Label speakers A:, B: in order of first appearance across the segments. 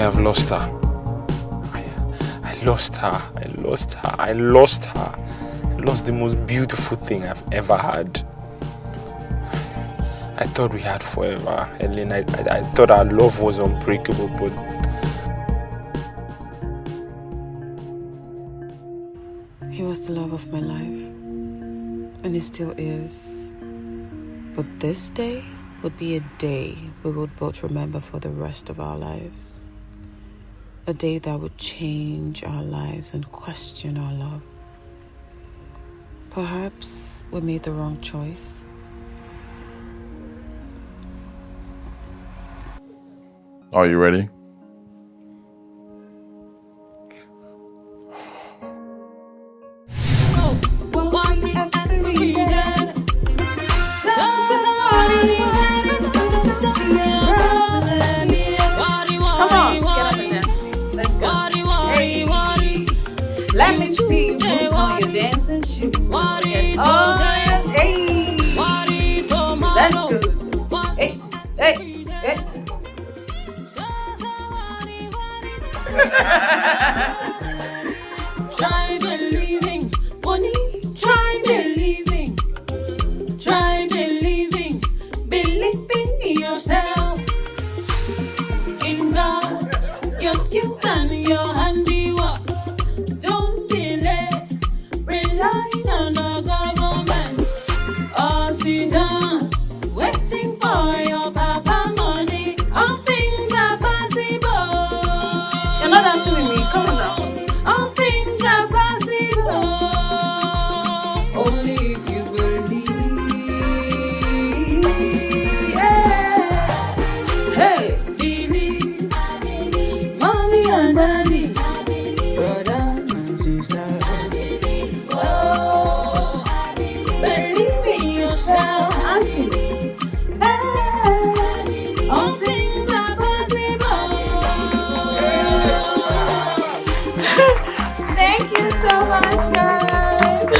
A: have lost her. I lost her. I lost her. I lost her. I lost the most beautiful thing I've ever had. I thought we had forever, Helen. I thought our love was unbreakable, but...
B: He was the love of my life, and he still is. But this day would be a day we would both remember for the rest of our lives. A day that would change our lives and question our love. Perhaps we made the wrong choice.
C: Are you ready?
D: Let me see you put on your dancing shoes. Oh, hey. That's good. Hey, hey, hey.
B: Try believing, money, try believing. Try believing, believe in yourself. In God, your skills and your handiwork. Don't delay, rely on the government. Or sit down, waiting for your papa money. All things are possible.
D: You're not dancing with me. Come on now.
B: All things are possible. Only if you believe. Yeah. Hey, believe. Mommy and daddy. Brother and sister. Oh, believe in yourself. Hey, all things are possible.
D: Thank you so much, guys.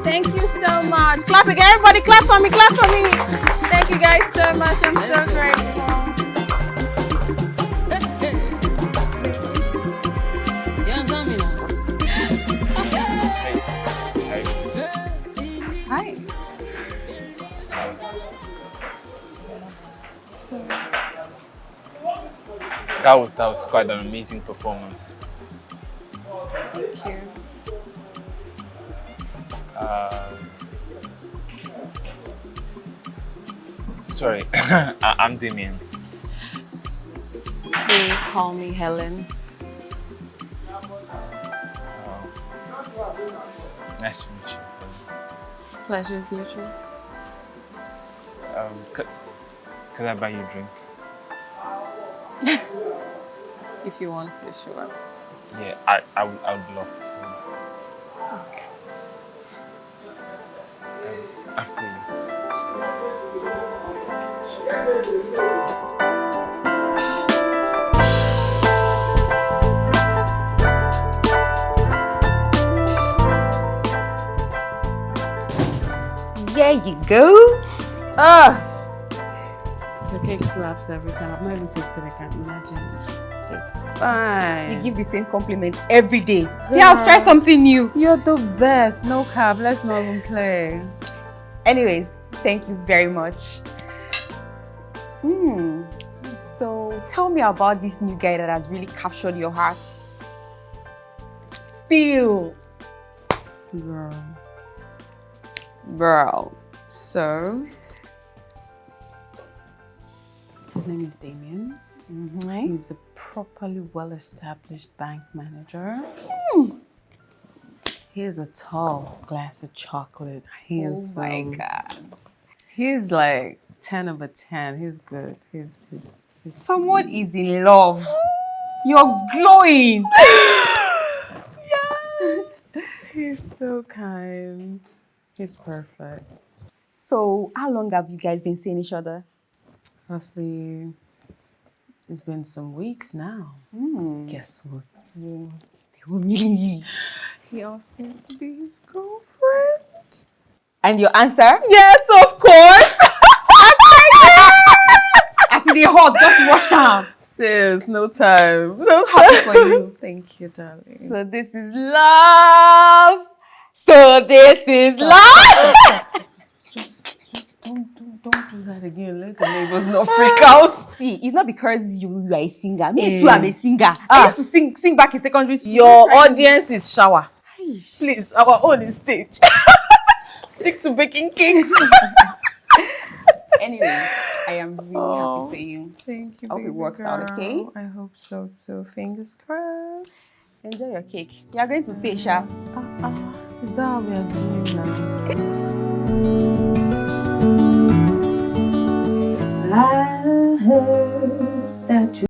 D: Thank you so much. Clap again. Everybody clap for me. Clap for me. Thank you guys so much. I'm so grateful. Hi.
B: So,
A: That was quite an amazing performance.
B: thank you.
A: Sorry, I'm Damien.
B: They call me Helen.
A: Nice to meet you.
B: Pleasure is mutual.
A: Could I buy you a drink?
B: If you want to, sure.
A: Yeah, I would love to.
B: Okay.
A: After you.
D: There you go.
E: The cake slaps every time. I've not even tasted it, I can't imagine. Fine.
D: You give the same compliment every day. Yeah, I'll try something new.
E: You're the best. No cap. Let's not even play.
D: Anyways, thank you very much. So tell me about this new guy that has really captured your heart. Spill.
B: Girl. So, his name is Damien. He's a properly well-established bank manager. He's a tall glass of chocolate.
D: Oh my God.
B: He's like 10 over 10. He's good. He's
D: Someone is in love. You're glowing.
B: He's so kind. He's perfect.
D: So, how long have you guys been seeing each other?
B: Roughly, it's been some weeks now. Guess what?
D: Really?
B: He asked me to be his girlfriend.
D: And your answer?
B: Yes, of course.
D: As in the hot, just rush him.
E: Sis, no time. No
D: Happy
E: time.
D: for you.
E: Thank you, darling.
D: So this is love. So this is love.
E: Just don't do that again. Let the neighbors not freak out.
D: See, it's not because you are a singer. Me
E: Eh.
D: too, I'm a singer. I used to sing back in secondary school.
E: Your audience is shower. Please, our own is stage. Stick to baking cakes.
D: Anyway, I am really happy for you.
E: Thank you.
D: I hope it works out, okay?
E: I hope so too. Fingers crossed.
D: Enjoy your cake. You are going to pay, Sha.
E: Is that how we are doing now?
D: I heard that you.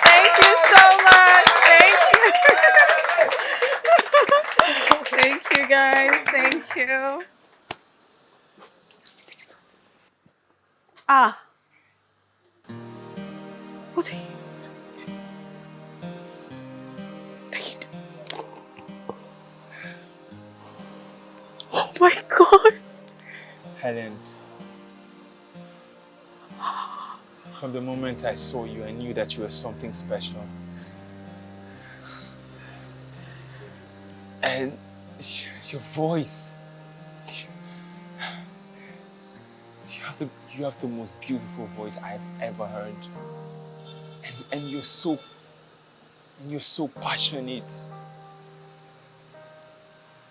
B: Thank you so much. Thank you. Thank you, guys. Thank you. What are you? Oh my God.
A: Helen, from the moment I saw you, I knew that you were something special. And your voice, you have the most beautiful voice I've ever heard. And you're so passionate.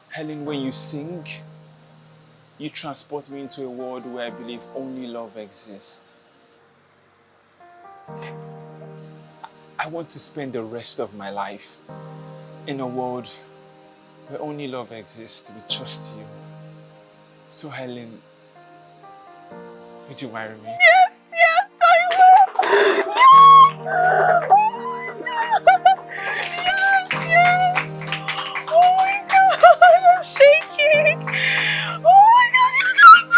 A: Helen, when you sing, you transport me into a world where I believe only love exists. I want to spend the rest of my life in a world where only love exists with just you. So Helen, would you marry me?
D: Yes, I will. Yes. Oh my God, I'm shaking. Oh my God, you guys.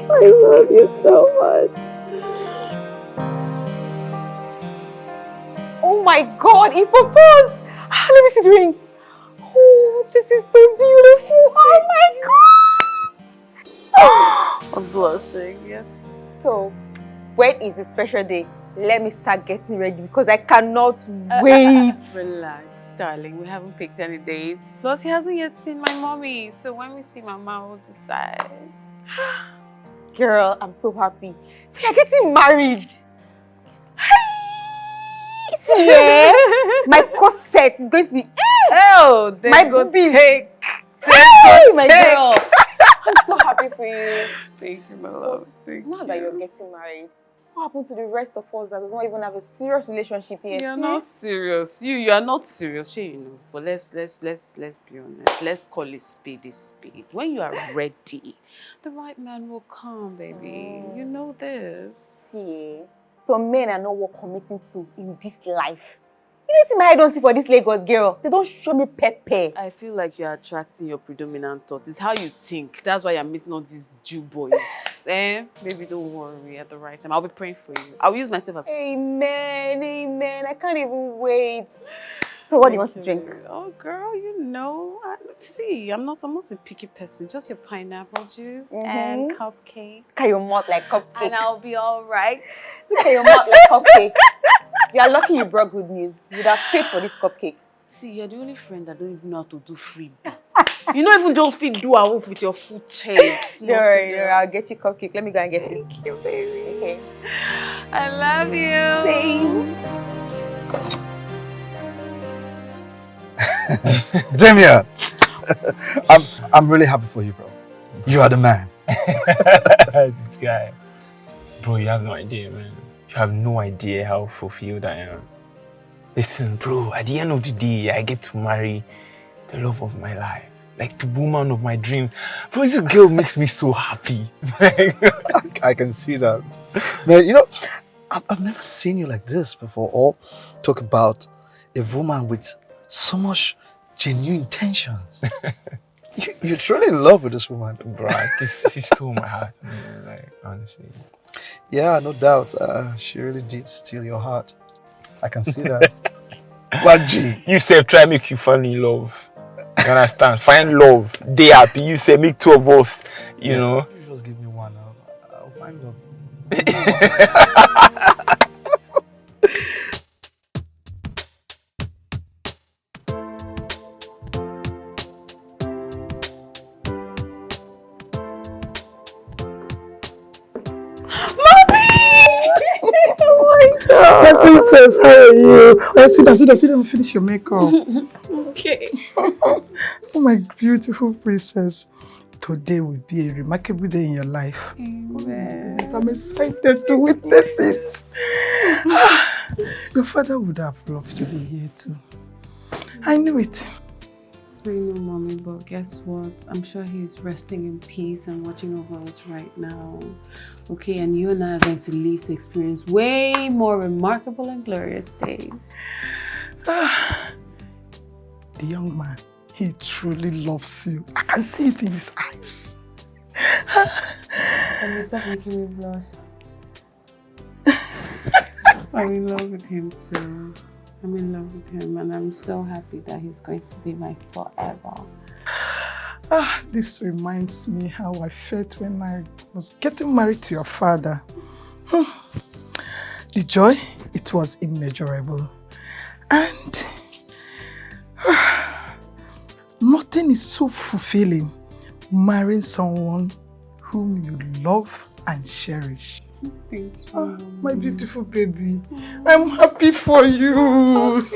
D: I love you so much. Oh my God, he proposed. Let me see the ring. Oh, this is so beautiful. Oh my God.
E: I'm blushing. Yes.
D: So, when is the special day? Let me start getting ready because I cannot wait.
E: Relax, darling. We haven't picked any dates. Plus, he hasn't yet seen my mommy. So when we see Mama, we'll decide.
D: Girl, I'm so happy. So you're getting married. See, yeah? My corset is going to be.
E: Oh, they
D: My
E: go
D: boobies.
E: take.
D: Hey, my girl. I'm so happy for you.
E: Thank you, my love. Thank
D: Now
E: you.
D: that you're getting married, What happened to the rest of us that does not even have a serious relationship yet?
E: You're not serious. You are not serious, sure you know. But let's be honest. Let's call it spade a spade. When you are ready, the right man will come, baby. You know this.
D: Yeah. Some men are not worth committing to in this life. You know what I don't see for this Lagos girl? They don't show me pepe.
E: I feel like you're attracting your predominant thoughts. It's how you think. That's why you're meeting all these Jew boys. Baby, don't worry at the right time. I'll be praying for you. I'll use myself as...
D: Amen, amen. I can't even wait. So what do you want to drink?
E: Oh, girl, you know. I'm not a picky person. Just your pineapple juice and cupcake.
D: Look at your mouth like cupcake.
E: And I'll be all right.
D: Look at your mouth like cupcake. You are lucky you brought good news. You would have paid for this cupcake.
E: See, you're the only friend that don't even know how to do freebie. You don't even just fit do a with your food chest.
D: Don't worry, I'll get you cupcake. Let me go and get it.
E: Thank you, baby.
D: Okay.
E: I love you.
D: Same.
F: Damian, I'm really happy for you, bro. You are the man.
A: This guy. Bro, you have no idea, man. You have no idea how fulfilled I am. Listen, bro, at the end of the day, I get to marry the love of my life. Like the woman of my dreams. Bro, this girl makes me so happy.
F: I can see that. Man, you know, I've never seen you like this before, or talk about a woman with so much genuine intentions. You're truly in love with this woman.
A: Bro, she stole my heart, man. Like, honestly.
F: Yeah, no doubt. She really did steal your heart. I can see that. What G?
A: You said try make you fall in love. You understand? Find love. They happy. You say make two of us, you know.
F: You just give me one. I'll find love. My princess, how are you? Oh, sit down, finish your makeup.
E: Okay.
F: Oh, my beautiful princess. Today will be a remarkable day in your life.
E: Amen.
F: Yes, I'm excited to witness it. Your father would have loved to be here too. I knew it.
E: I know, Mommy, but guess what? I'm sure he's resting in peace and watching over us right now. Okay, and you and I are going to live to experience way more remarkable and glorious days.
F: The young man, he truly loves you. I can see it in his eyes.
E: Can you stop making me blush? I'm in love with him too. I'm in love with him and I'm so happy that he's going to be my forever.
F: This reminds me how I felt when I was getting married to your father. The joy, it was immeasurable. And nothing is so fulfilling marrying someone whom you love and cherish.
E: Thank you.
F: My beautiful baby, I'm happy for you.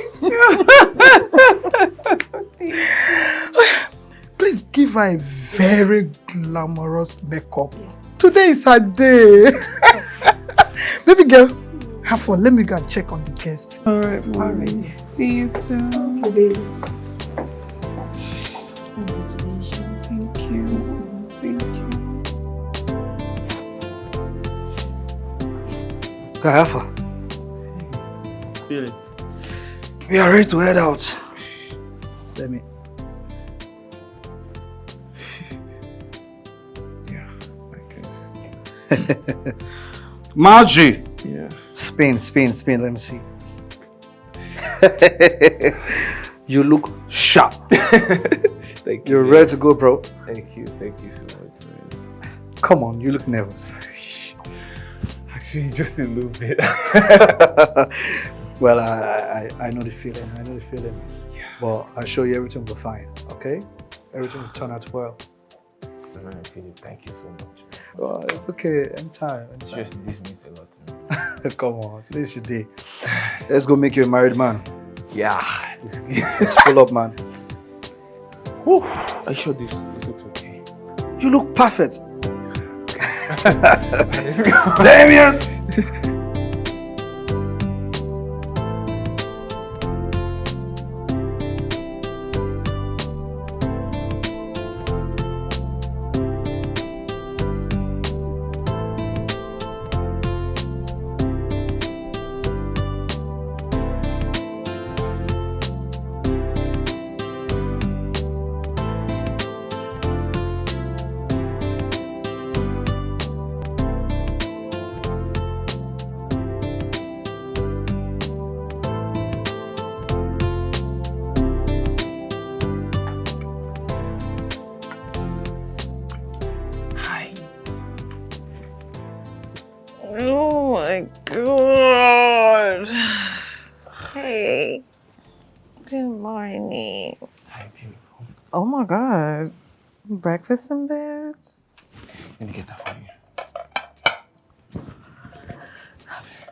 F: Please give her a very glamorous makeup. Yes. Today is her day. Baby girl, have fun. Let me go and check on the guests.
E: All right, Mommy. See you soon.
F: Okay, baby.
E: Congratulations. Thank you. Thank you.
F: Kayafa.
A: Really?
F: We are ready to head out. Let me.
A: Yeah, I guess.
F: Margie.
A: Yeah.
F: Spin. Let me see. You look sharp.
A: Thank you.
F: You're ready to go, bro.
A: Thank you so much, man.
F: Come on, you look nervous.
A: Actually, just a little bit.
F: Well, I know the feeling. Yeah. But I'll show you everything will be fine, okay? Everything will turn out well.
A: So, man, thank you so much.
F: Oh, it's okay. Anytime.
A: Seriously, this means a lot to me.
F: Come on, today's your day. Let's go make you a married man.
A: Yeah.
F: Let's pull up, man.
A: Whew. Are you sure this looks okay?
F: You look perfect.
A: Let's go.
F: Damian!
A: Hi.
D: Oh my god. Hey. Good morning.
A: Hi, beautiful.
D: Oh my god. Breakfast in bed?
A: Let me get that for you.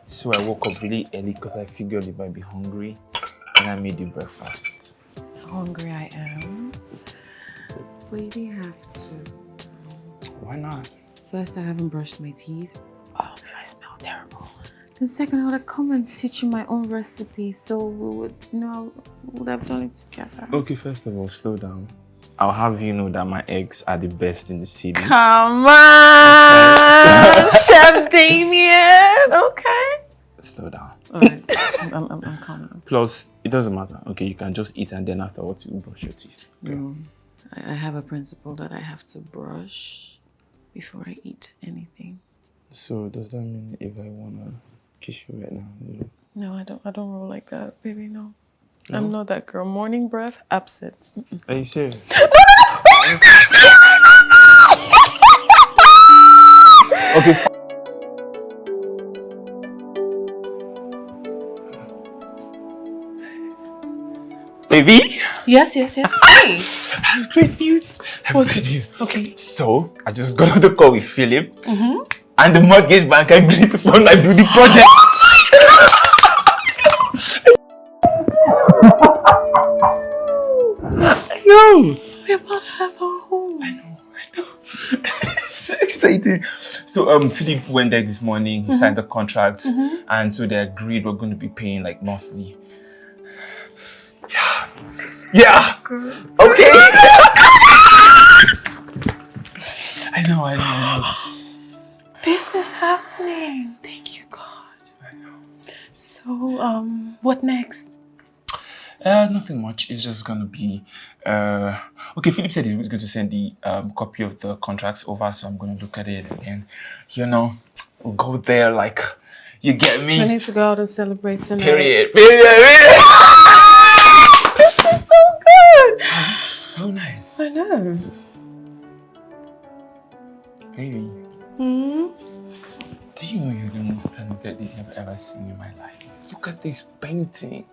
A: So I woke up really early because I figured you might be hungry, and I made you breakfast.
D: Hungry I am. But you didn't have to.
A: Why not?
E: First, I haven't brushed my teeth. Oh, if I smell terrible. Then second, I would have come and teach you my own recipe, so we would, we would have done it together.
A: Okay, first of all, slow down. I'll have you know that my eggs are the best in the city.
D: Come on, Chef Damien. Okay.
A: Slow down.
E: All right, I'm calm now.
A: Plus, it doesn't matter. Okay, you can just eat and then afterwards you brush your teeth.
E: No, I have a principle that I have to brush before I eat anything.
A: So does that mean if I wanna kiss you right now?
E: No, I don't roll like that, baby. No. I'm not that girl. Morning breath, absent.
A: Are you serious? Okay. Baby?
E: Yes. Hey.
A: I have great news. What's good news?
E: Okay.
A: So, I just got off the call with Philip. And the mortgage bank agreed to fund my beauty project. I know.
E: We're about to have our home.
A: I know. So exciting. So Philip went there this morning, he signed the contract, and so they agreed we're going to be paying like monthly. Yeah. Okay. I know.
E: This is happening. Thank you, God.
A: I know.
E: So, what next?
A: Nothing much. It's just gonna be okay. Philip said he was going to send the copy of the contracts over, so I'm gonna look at it and go there like you get me.
E: We need to go out and celebrate tonight.
A: Period.
E: This is so good.
A: So nice.
E: I know.
A: Baby,
E: Hmm.
A: do you know you're the most talented lady I've ever seen in my life? Look at this painting.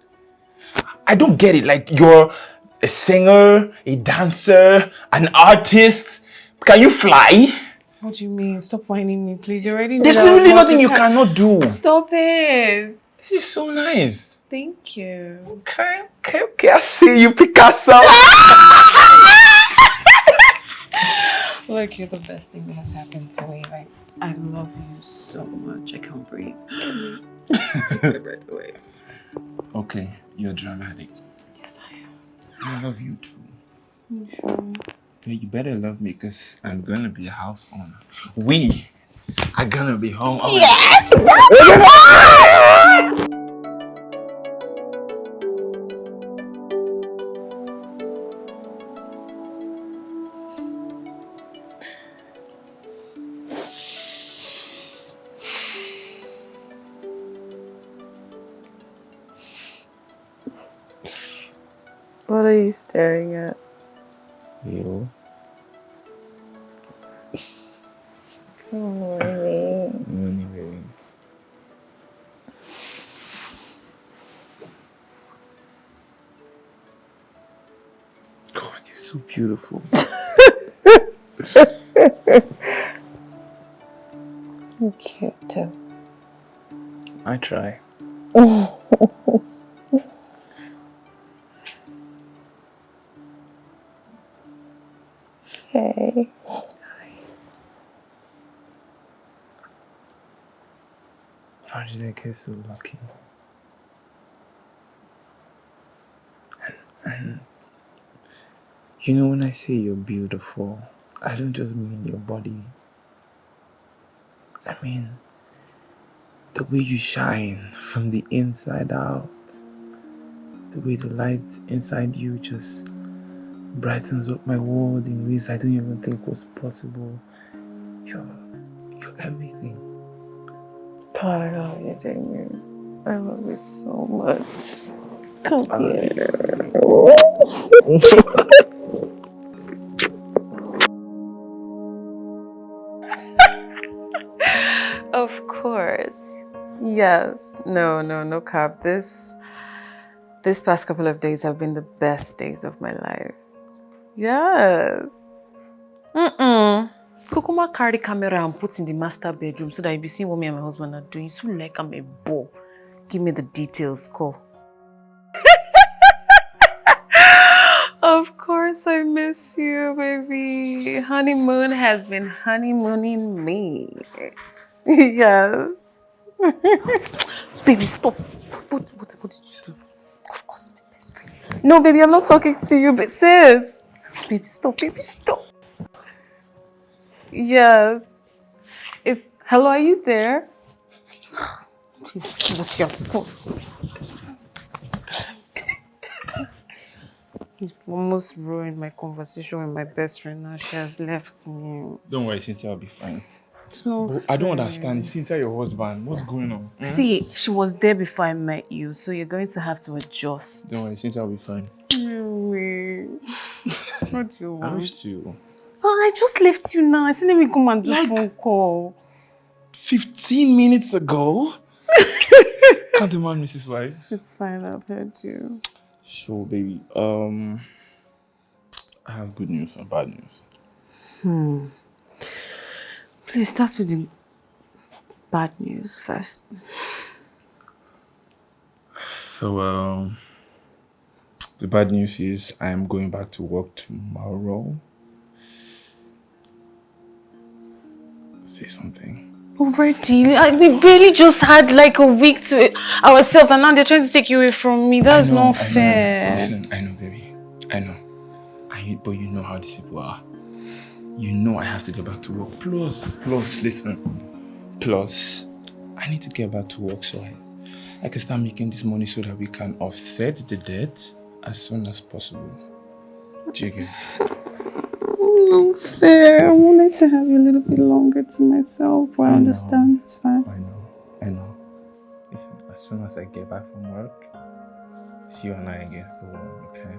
A: I don't get it. Like, you're a singer, a dancer, an artist. Can you fly?
E: What do you mean? Stop whining me, please. You already know.
A: There's
E: that I was
A: literally nothing you
E: multitask-
A: cannot do.
E: Stop it.
A: This is so nice.
E: Thank you.
A: Okay. I see you, Picasso.
E: Look, you're the best thing that has happened to me. Like, I love you so much. I can't breathe. Take my breath away.
A: Okay, you're dramatic.
E: Yes, I am.
A: I love you too.
E: You sure?
A: Yeah, you better love me because I'm gonna be a house owner. We are gonna be home owners. Yes!
D: What are you staring at?
A: You.
D: Good morning.
A: Anyway. God, you're so beautiful.
D: You're cute too.
A: I try.
D: Hey.
A: How did I get so lucky? And you know, when I say you're beautiful, I don't just mean your body. I mean the way you shine from the inside out. The way the light inside you just brightens up my world in ways I don't even think was possible. You're everything.
B: God, I love you, Damien. I love you so much. Come here. Of course. Yes. No cap. This past couple of days have been the best days of my life. Yes. Kukuma carry the camera and put in the master bedroom so that you be seeing what me and my husband are doing. So like I'm a ball. Give me the details, call. Of course I miss you, baby. Honeymoon has been honeymooning me. Yes. Baby, stop. What did you do? Of course, my best friend. No, baby, I'm not talking to you, but sis. Baby, stop. Baby, stop. Yes. Hello, are you there? What your post? You've almost ruined my conversation with my best friend now. She has left me.
A: Don't worry, Cynthia, I'll be fine.
B: No,
A: I don't understand. Cynthia, your husband. What's going on?
B: See, she was there before I met you, so you're going to have to adjust.
A: Don't worry, Cynthia, I'll be fine.
B: Really? What do you want?
A: I wish to.
B: Oh, I just left you now. I said let me come and do phone call.
A: 15 minutes ago? Can't demand Mrs. Wife.
B: It's fine, I've heard you.
A: So, baby, I have good news and bad news.
B: Please start with the bad news first.
A: So, the bad news is I am going back to work tomorrow. Say something.
B: Already? We barely just had like a week to ourselves and now they're trying to take you away from me. That's not fair.
A: Listen, I know, baby. I know. But you know how these people are. You know I have to get back to work. Plus, listen. Plus, I need to get back to work so I can start making this money so that we can offset the debt as soon as possible. Do you get it?
B: No fair. I wanted to have you a little bit longer to myself, but I understand. It's fine.
A: I know. Listen, as soon as I get back from work, it's you and I against the world, okay?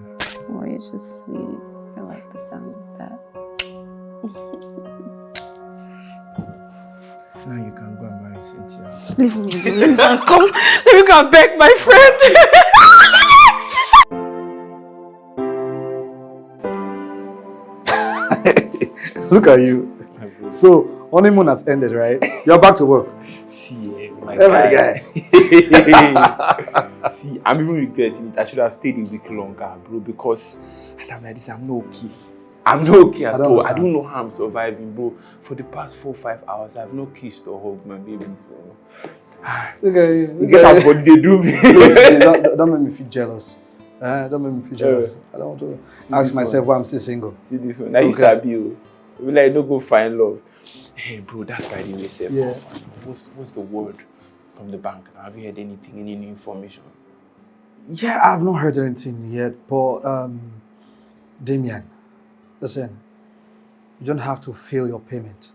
B: Oh, you're just sweet. I like the sound of that.
A: Now you can go and marry Cynthia.
B: Leave me alone. Let me go and come. Let me go and beg my friend.
F: Look at you. So, honeymoon has ended, right? You're back to work.
A: See, my
F: guy.
A: See, I'm even regretting it. I should have stayed a week longer, bro, because as I'm like this, I'm not okay. I'm not okay at all. I don't know how I'm surviving, bro. For the past 4-5 hours, I have no kiss to hug my baby. So,
F: Look at you.
A: You get how body they do me.
F: Don't make me feel jealous. Don't make me feel jealous. I don't want to ask myself why I'm still single.
A: See this one. Now you start you. We like don't go find love. Hey, bro, that's by the way, sir.
F: Yeah.
A: What's the word from the bank? Have you heard anything, any new information?
F: Yeah, I've not heard anything yet, but Damien, listen, you don't have to fail your payment,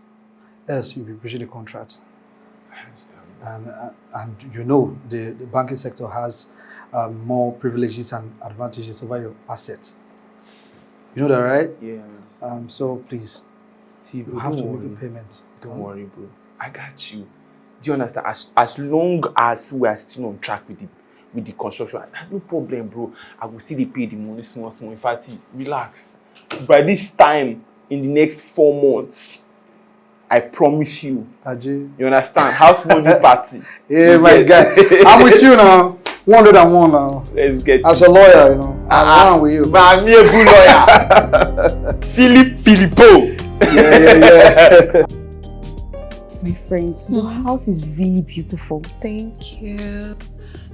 F: else you'll be breaching the contract.
A: I understand.
F: And you know the banking sector has more privileges and advantages over your assets. You know that, right?
A: Yeah, I understand.
F: So please,
A: see,
F: you
A: bro,
F: have to
A: don't
F: make a
A: worry.
F: payment.
A: Don't worry, bro. I got you. Do you understand? As long as we are still on track with the construction, no problem, bro. I will still pay the money small. In fact, relax. By this time, in the next 4 months, I promise you.
F: Ajay.
A: You understand? House money party.
F: Yeah, my guy. I'm with you now. 101 now.
A: Let's get
F: As a lawyer, you know. I'm with you.
A: But I'm a good lawyer. Filippo.
F: Yeah.
G: My friend, your house is really beautiful.
B: Thank you.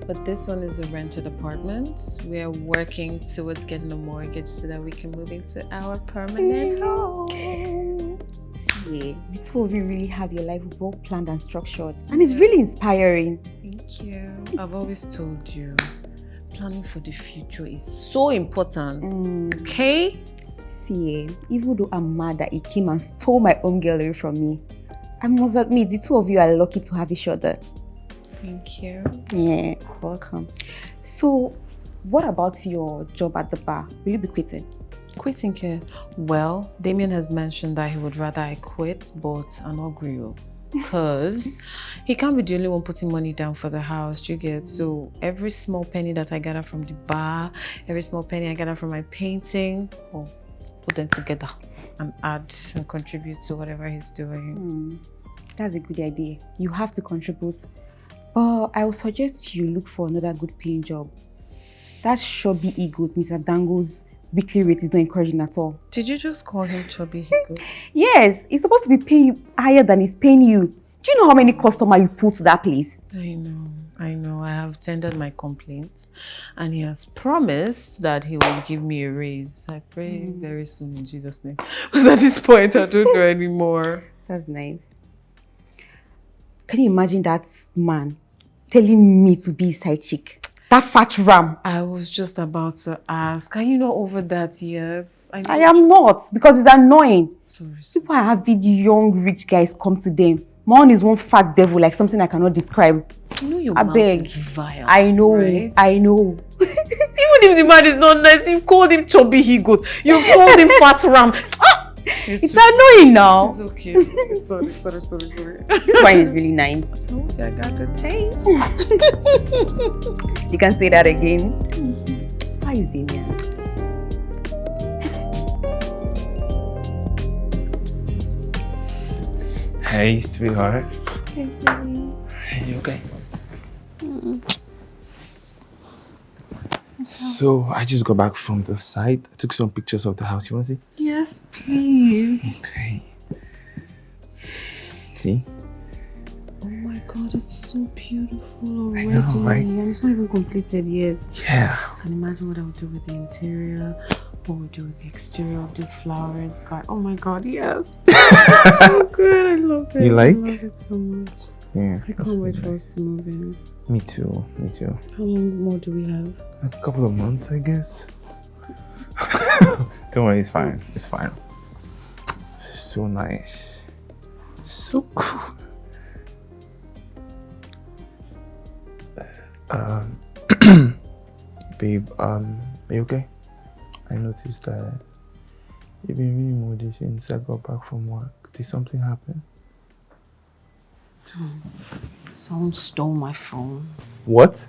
B: But this one is a rented apartment. We're working towards getting a mortgage so that we can move into our permanent home.
G: See, the two of you really have your life well planned and structured. And it's really inspiring.
B: Thank you. I've always told you, planning for the future is so important. Okay?
G: See, even though I'm mad that he came and stole my own girl away from me, I must admit, the two of you are lucky to have each other.
B: Thank you.
G: Yeah, welcome. So, what about your job at the bar? Will you be quitting?
B: Quitting here? Well, Damien has mentioned that he would rather I quit, but I'm not agree. Because he can't be the only one putting money down for the house, do you get? So every small penny that I gather from the bar, every small penny I gather from my painting, I'll put them together and add and contribute to whatever he's doing.
G: That's a good idea. You have to contribute. But I would suggest you look for another good paying job. That chubby ego, Mr. Dango's weekly rate is not encouraging at all.
B: Did you just call him chubby ego?
G: Yes, he's supposed to be paying you higher than he's paying you. Do you know how many customers you pull to that place?
B: I know. I have tendered my complaints and he has promised that he will give me a raise. I pray very soon in Jesus' name. Because at this point, I don't know anymore.
G: That's nice. Can you imagine that man telling me to be his side chick? That fat ram.
B: I was just about to ask, are you not over that yet?
G: I am not, because it's annoying.
B: Sorry.
G: People are having young rich guys come to them. My own is one fat devil, like something I cannot describe.
B: You know your
G: I
B: mouth
G: beg.
B: is vile.
G: I know,
B: right?
G: I know.
B: Even if the man is not nice, you've called him chubby ego. You've called him fat ram.
G: It's annoying now.
B: It's okay. Sorry.
G: This wine is really nice.
B: I told you I got good taste.
G: You can say that again. So how is Damien?
A: Hey, sweetheart.
B: Hey, baby.
A: You okay? So, I just got back from the site. I took some pictures of the house. You want to see?
B: Yes, please.
A: Okay. See?
B: Oh my God, it's so beautiful already.
A: I know, right?
B: And it's not even completed yet.
A: Yeah.
B: I can imagine what I would do with the interior, what we do with the exterior of the flowers. God, oh my God, yes. It's so good. I love it.
A: You like?
B: I love it so much.
A: Yeah.
B: I can't wait for us to move in.
A: Me too.
B: How long more do we have?
A: Like a couple of months, I guess. Don't worry, it's fine. It's fine. This is so nice. So cool. Babe, are you okay? I noticed that you've been really moody since I got back from work. Did something happen?
B: Someone stole my phone.
A: What?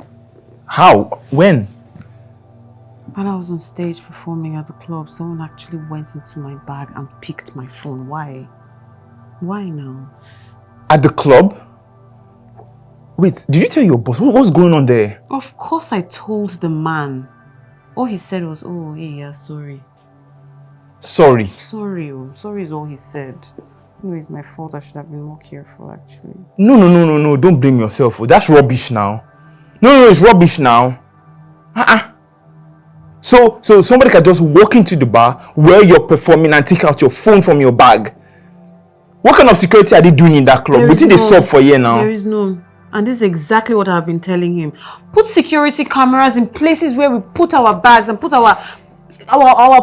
A: How? When?
B: When I was on stage performing at the club, someone actually went into my bag and picked my phone. Why? Why now?
A: At the club? Wait, did you tell your boss? What's going on there?
B: Of course I told the man. All he said was, oh, yeah, sorry.
A: Sorry.
B: Sorry is all he said. No, it's my fault. I should have been more careful, actually.
A: No. Don't blame yourself. That's rubbish now. No, it's rubbish now. So somebody can just walk into the bar where you're performing and take out your phone from your bag. What kind of security are they doing in that club? We think they sub for a year now.
B: There is none. And this is exactly what I've been telling him. Put security cameras in places where we put our bags and put our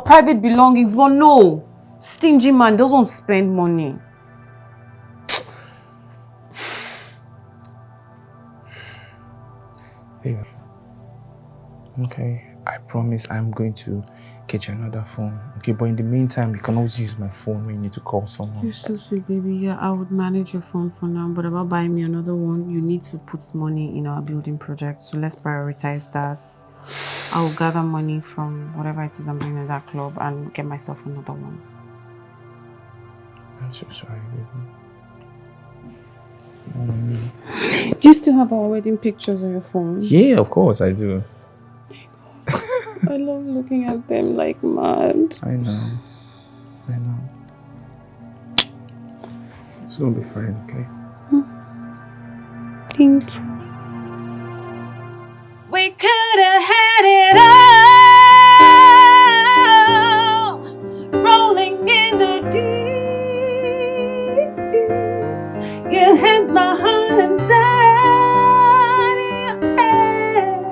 B: private belongings. But no, stingy man doesn't spend money.
A: Babe. Okay, I promise I'm going to get you another phone. Okay, but in the meantime, you can always use my phone when you need to call someone.
B: You're so sweet, baby. Yeah, I would manage your phone for now, but about buying me another one, you need to put money in our building project. So let's prioritize that. I will gather money from whatever it is I'm doing at that club and get myself another one.
A: I'm so sorry, baby.
B: Do you still have our wedding pictures on your phone?
A: Yeah, of course I do.
B: I love looking at them like mad.
A: I know. It's gonna be fine, okay?
G: Thank you.
E: We could have had it all, rolling in the deep. You hit my heart inside your head,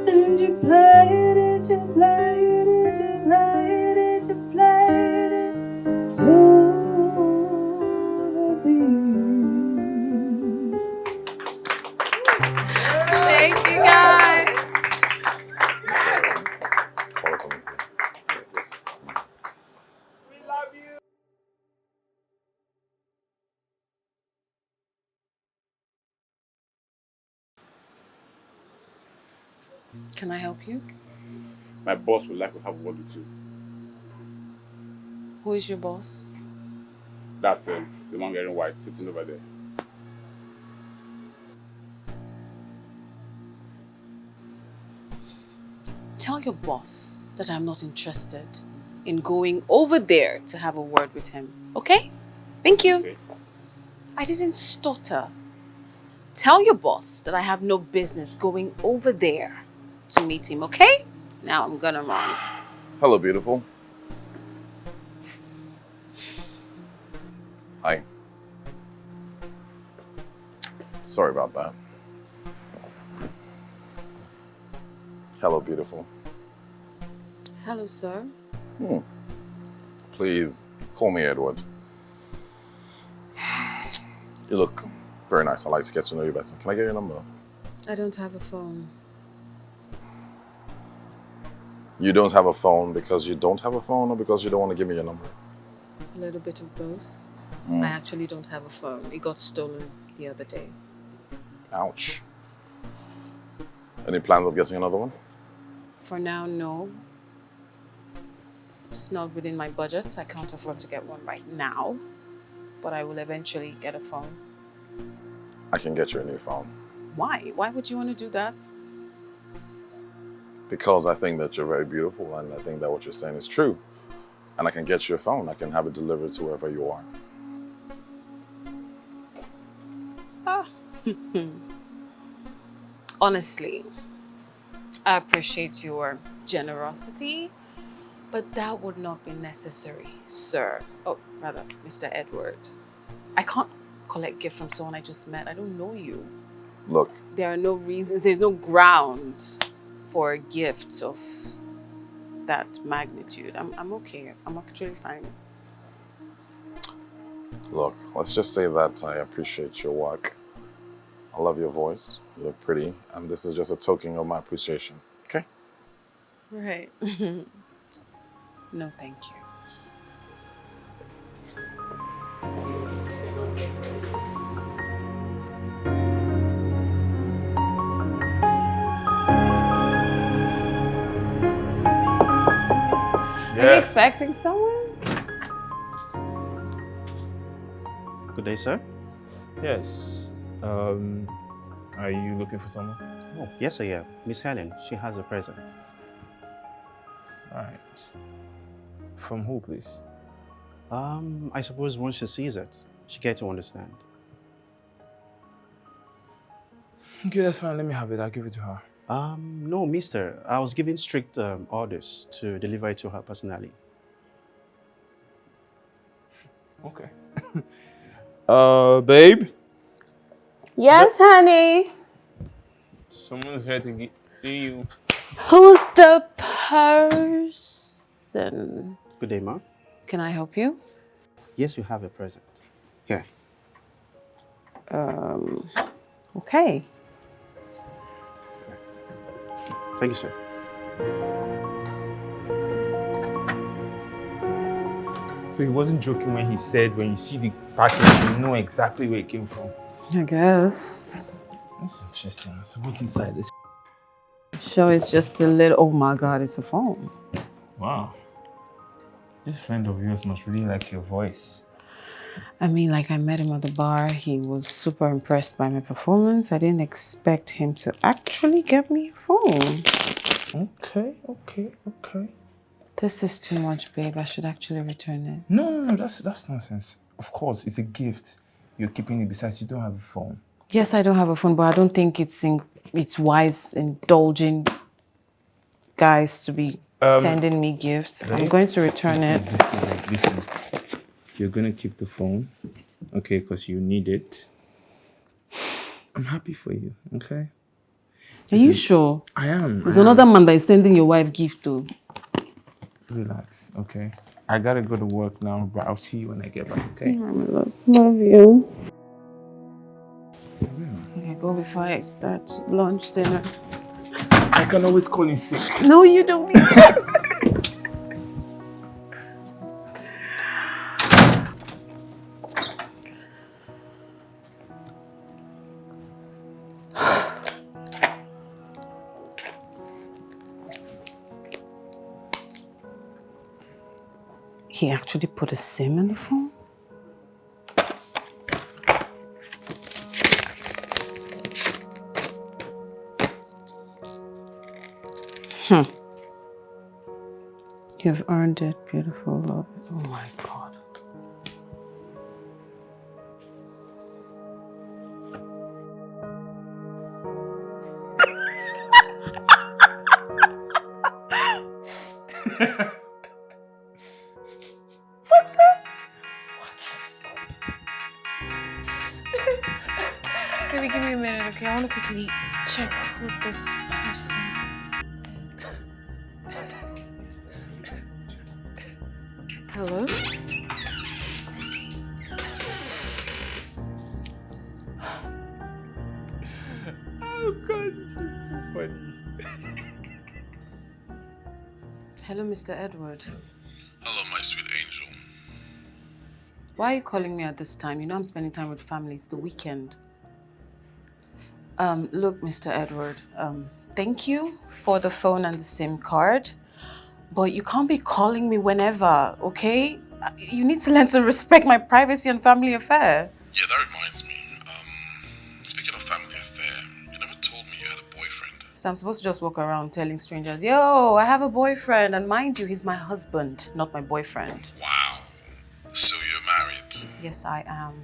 E: and you played it, you played it, you played it, you played it to the beat. Thank you guys. Can I help you?
H: My boss would like to have a word with you.
E: Who is your boss?
H: That's the one wearing white sitting over there.
E: Tell your boss that I'm not interested in going over there to have a word with him. Okay? Thank you.
H: Say,
E: I didn't stutter. Tell your boss that I have no business going over there to meet him, okay? Now I'm gonna run.
C: Hello, beautiful. Hi. Sorry about that. Hello, beautiful.
E: Hello, sir.
C: Please, call me Edward. You look very nice. I'd like to get to know you better. Can I get your number?
E: I don't have a phone.
C: You don't have a phone because you don't have a phone or because you don't want to give me your number?
E: A little bit of both. I actually don't have a phone. It got stolen the other day.
C: Ouch. Any plans of getting another one?
E: For now, no. It's not within my budget. I can't afford to get one right now. But I will eventually get a phone.
C: I can get you a new phone.
E: Why? Why would you want to do that?
C: Because I think that you're very beautiful and I think that what you're saying is true. And I can get you a phone. I can have it delivered to wherever you are.
E: Honestly, I appreciate your generosity, but that would not be necessary, sir. Oh, rather, Mr. Edward. I can't collect gifts from someone I just met. I don't know you.
C: Look,
E: There are no reasons, there's no ground for gifts of that magnitude. I'm okay. I'm actually fine.
C: look, let's just say that I appreciate your work. I love your voice. You look pretty. And this is just a token of my appreciation. Okay?
E: Right. No, thank you.
A: Yes.
E: Are you expecting someone?
I: Good day, sir.
A: Yes. Are you looking for someone?
I: Oh, yes, I am. Miss Helen, she has a present.
A: All right. From who, please?
I: I suppose once she sees it, she get to understand.
A: Okay, that's fine. Let me have it. I'll give it to her.
I: No, mister. I was given strict orders to deliver it to her personally.
A: Okay. Babe?
E: Yes, honey.
A: Someone's here to see you.
E: Who's the person?
I: Good day, ma.
E: Can I help you?
I: Yes, you have a present. Here.
E: Okay.
I: Thank you, sir.
A: So he wasn't joking when he said when you see the package, you know exactly where it came from.
E: I guess.
A: That's interesting. So what's inside this?
E: Sure, it's just a little. Oh my God, it's a phone.
A: Wow. This friend of yours must really like your voice.
E: I mean, like I met him at the bar. He was super impressed by my performance. I didn't expect him to actually get me a phone.
A: Okay.
E: This is too much, babe. I should actually return it.
A: No, that's nonsense. Of course, it's a gift. You're keeping it. Besides, you don't have a phone.
E: Yes, I don't have a phone, but I don't think it's wise indulging guys to be sending me gifts. I'm going to return it.
A: Listen. You're gonna keep the phone, okay? Because you need it. I'm happy for you, okay?
E: Are you sure?
A: I am.
E: There's another man that is sending your wife gift too.
A: Relax, okay? I gotta go to work now, but I'll see you when I get back, okay?
E: Love you. Okay, go before I start lunch, dinner.
A: I can always call in sick.
E: No, you don't need to. He actually put a SIM in the phone? You've earned it, beautiful love. Oh my God. Baby, give me a minute, okay? I want to quickly check with this person. Hello?
A: Oh God, this is too funny.
E: Hello, Mr. Edward.
C: Hello, my sweet angel.
E: Why are you calling me at this time? You know I'm spending time with family. It's the weekend. Look, Mr. Edward, thank you for the phone and the SIM card, but you can't be calling me whenever, okay? You need to learn to respect my privacy and family affair.
C: Yeah, that reminds me. Speaking of family affair, you never told me you had a boyfriend.
E: So I'm supposed to just walk around telling strangers, yo, I have a boyfriend, and mind you, he's my husband, not my boyfriend.
C: Wow. So you're married?
E: Yes, I am.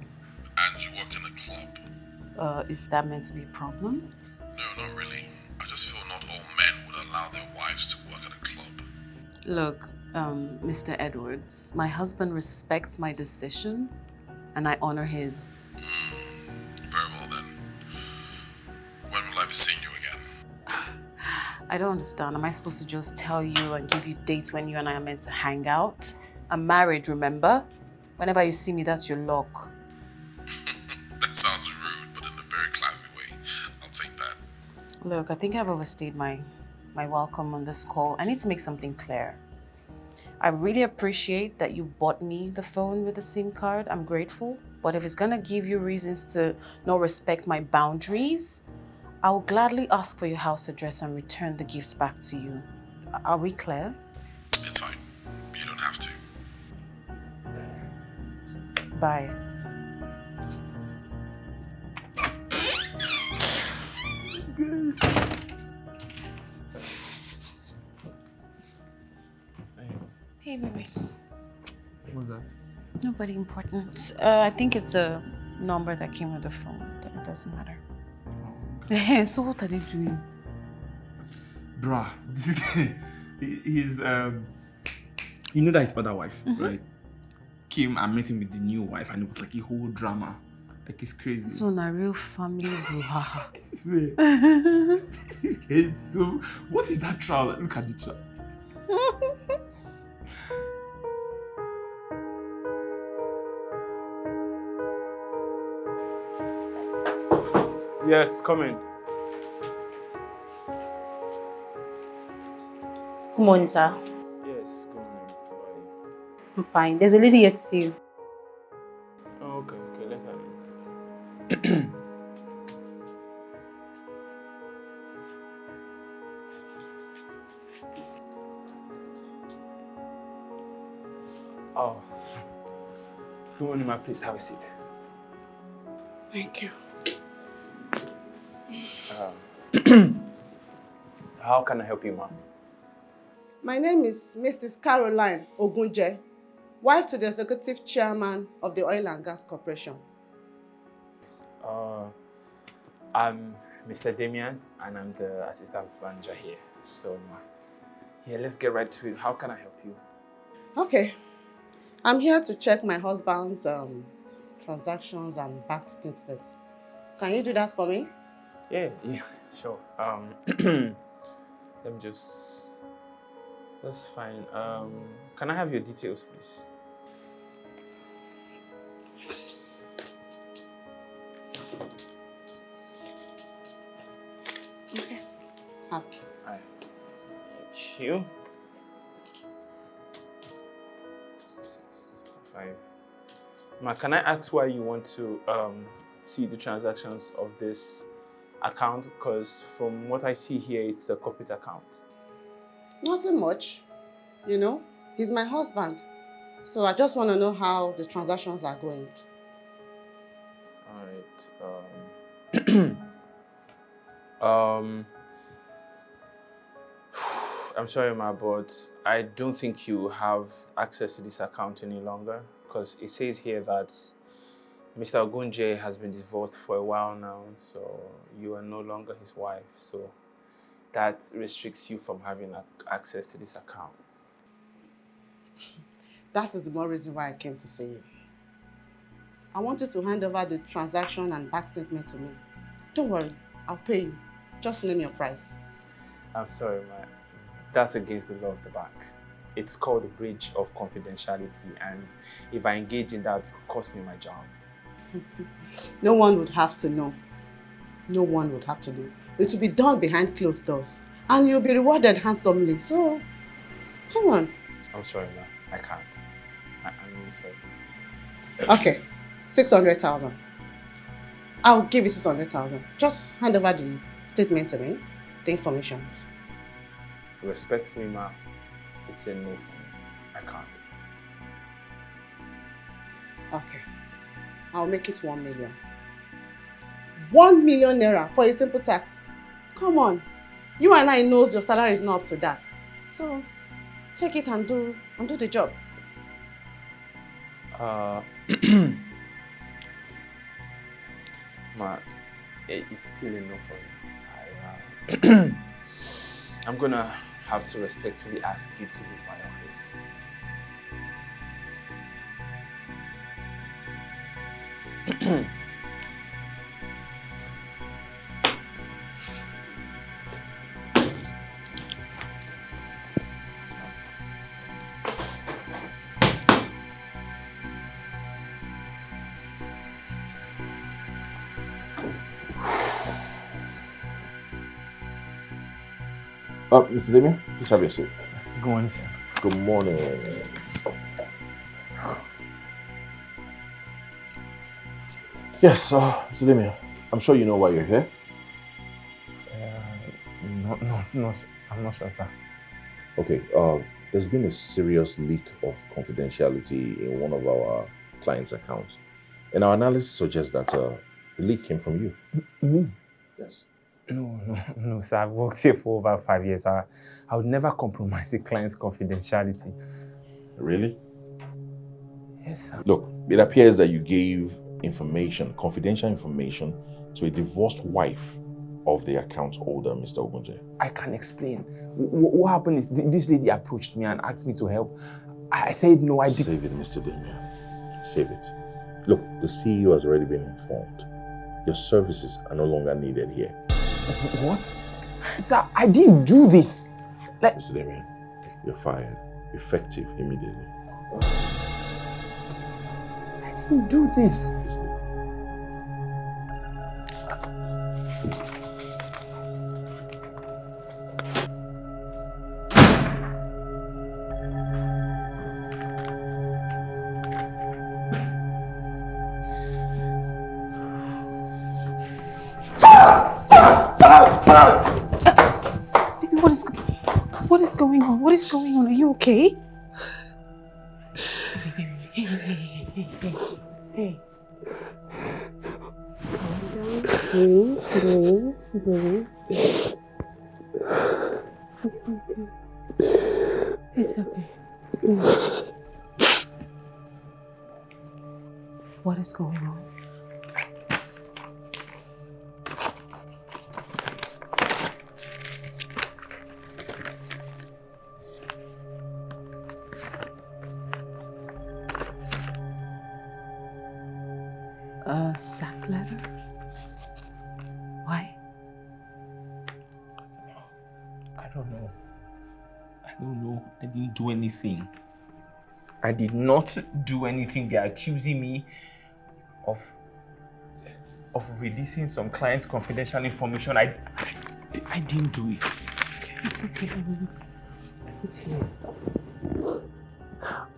C: And you work in a club?
E: Is that meant to be a problem?
C: No, not really. I just feel not all men would allow their wives to work at a club.
E: Look, Mr. Edwards, my husband respects my decision, and I honor his.
C: Very well then. When will I be seeing you again?
E: I don't understand. Am I supposed to just tell you and give you dates when you and I are meant to hang out? I'm married, remember? Whenever you see me, that's your luck.
C: That sounds rude, but in a very classy way. I'll take that.
E: Look, I think I've overstayed my welcome on this call. I need to make something clear. I really appreciate that you bought me the phone with the SIM card. I'm grateful. But if it's gonna give you reasons to not respect my boundaries, I will gladly ask for your house address and return the gifts back to you. Are we clear?
C: It's fine. You don't have to.
E: Bye. Hey, baby.
A: What's that?
E: Nobody important. I think it's a number that came with the phone. It doesn't matter. So what are they doing?
A: Bruh, this guy, he's you know that his other wife, right? Came and met him with the new wife, and it was like a whole drama. Like, it's crazy.
E: So a real family brouhaha.
A: I swear. This guy is so. What is that trowel? Look at the trowel. Yes, come in.
J: Good morning, sir.
A: Yes, come in. How are you?
J: I'm fine. There's a lady here to see you.
A: Oh, okay, let's have it. Oh. Go on in my place, have a seat.
E: Thank you.
A: How can I help you, ma'am?
K: My name is Mrs. Caroline Ogunje, wife to the executive chairman of the Oil and Gas Corporation.
A: I'm Mr. Damian, and I'm the assistant manager here. So, yeah, let's get right to it. How can I help you?
K: Okay. I'm here to check my husband's transactions and bank statements. Can you do that for me?
A: Yeah, sure. Let me just... That's fine. Can I have your details, please?
K: Okay. Have it.
A: All right. Thank you. 5. Ma, can I ask why you want to see the transactions of this account? Because from what I see here, it's a corporate account.
K: Nothing much. You know, he's my husband. So I just want to know how the transactions are going.
A: All right. I'm sorry, Ma, but I don't think you have access to this account any longer, because it says here that Mr. Ogunje has been divorced for a while now, so you are no longer his wife. So that restricts you from having access to this account.
K: That is the more reason why I came to see you. I want you to hand over the transaction and bank statement to me. Don't worry, I'll pay you. Just name your price.
A: I'm sorry, Ma. That's against the law of the bank. It's called a breach of confidentiality, and if I engage in that, it could cost me my job.
K: No one would have to know. No one would have to know. It will be done behind closed doors, and you'll be rewarded handsomely. So, come on.
A: I'm sorry, Ma. I can't. I'm really sorry.
K: Okay, 600,000. I'll give you 600,000. Just hand over the statement to me, the information.
A: Respectfully, Ma, it's a no for me. I can't.
K: Okay. I'll make it 1 million. 1 million naira for a simple tax. Come on. You and I knows your salary is not up to that. So take it and do the job.
A: Ma, it's still a no for me. I'm gonna have to respectfully ask you to leave my office.
C: Mr. Damien, please have your seat.
A: Good morning, sir.
C: Good morning. Yes, Mr. Damien, I'm sure you know why you're here.
A: No, I'm not sure, sir.
C: Okay, there's been a serious leak of confidentiality in one of our clients' accounts. And our analysis suggests that the leak came from you.
A: Me?
C: Yes.
A: No, sir. I've worked here for over 5 years. I would never compromise the client's confidentiality.
C: Really?
A: Yes, sir.
C: Look, it appears that you gave confidential information, to a divorced wife of the account holder, Mr. Ogunje.
A: I can explain. What happened is this lady approached me and asked me to help. I said no, I did.
C: Save it, Mr. Damien. Save it. Look, the CEO has already been informed. Your services are no longer needed here.
A: What? Sir, I didn't do this.
C: Mr. Damien, you're fired. Effective immediately.
A: I didn't do this.
E: Baby, what is going on? What is going on? Are you okay? Hey. Breathe. It's okay. What is going on? A sack letter? Why?
A: I don't know. I didn't do anything. I did not do anything. They're accusing me of releasing some client's confidential information. I didn't do it.
E: It's okay. It's fine.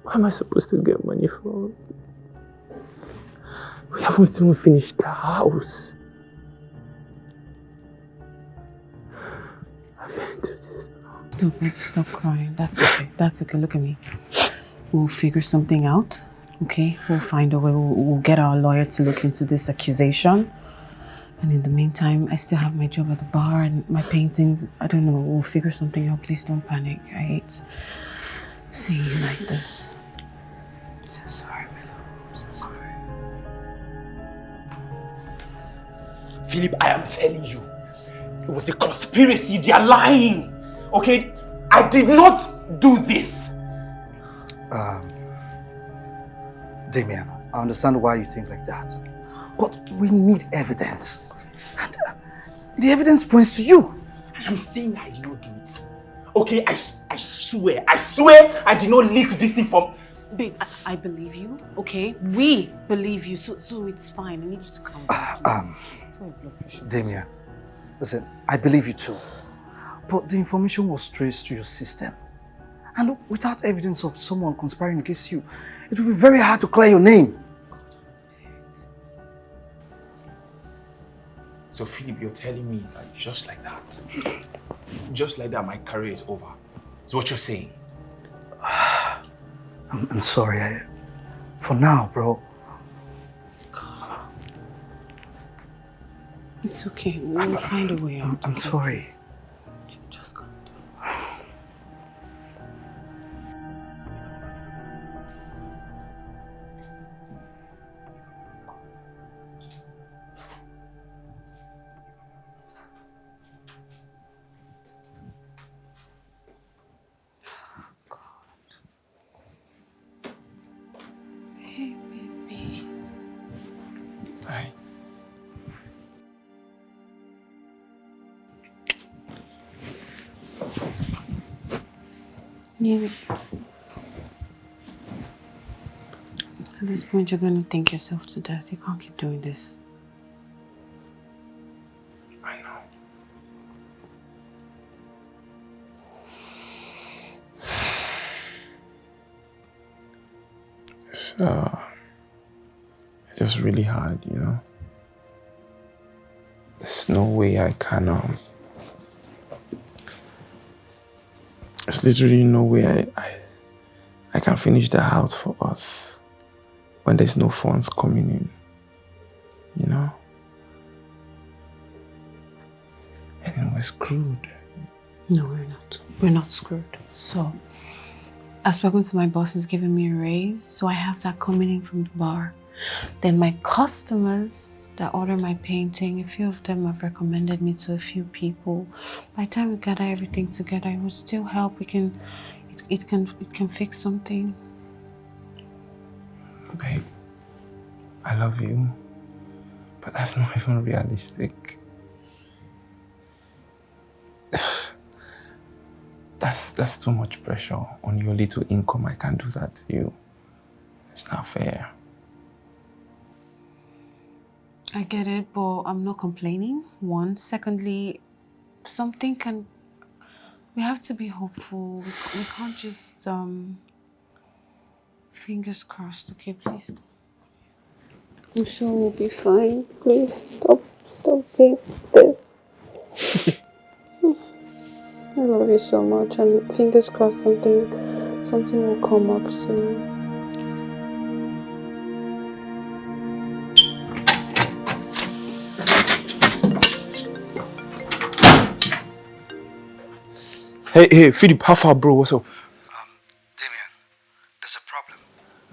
A: Where am I supposed to get money from? We haven't even finished the house. I can't do this.
E: No, babe, stop crying. That's okay. That's okay. Look at me. We'll figure something out. Okay? We'll find a way. We'll get our lawyer to look into this accusation. And in the meantime, I still have my job at the bar and my paintings. I don't know. We'll figure something out. Please don't panic. I hate seeing you like this. I'm so sorry, my love. I'm so sorry.
A: Philip, I am telling you, it was a conspiracy. They are lying. Okay? I did not do this.
F: Damien, I understand why you think like that. But we need evidence. And the evidence points to you.
A: I am saying I did not do it. Okay, I swear I did not leak this thing from...
E: Babe, I believe you, okay? We believe you, so it's fine. I need you to calm down.
F: Damien, listen, I believe you too. But the information was traced to your system. And without evidence of someone conspiring against you, it will be very hard to clear your name.
A: So Philip, you're telling me that just like that, my career is over. Is what you're saying?
F: I'm sorry. For now, bro.
E: It's okay. We'll find a way out.
F: I'm sorry.
E: Just calm down. Yeah. At this point, you're going to think yourself to death. You can't keep doing this.
A: I know. It's just really hard, you know? There's no way I can, There's literally no way I can finish the house for us when there's no funds coming in, you know? And then we're screwed.
E: No, we're not. We're not screwed. So, I've spoken to my boss, who's giving me a raise, so I have that coming in from the bar. Then my customers that order my painting, a few of them have recommended me to a few people. By the time we gather everything together, it will still help. It can fix something.
A: Babe, I love you, but that's not even realistic. That's too much pressure on your little income. I can't do that to you. It's not fair.
E: I get it, but I'm not complaining. One. Secondly, we have to be hopeful. We can't just, fingers crossed, okay, please. I'm sure we'll be fine. Please stop being this. I love you so much, and fingers crossed something will come up soon.
A: Hey, Philip, how far, bro? What's up?
F: Damien, there's a problem.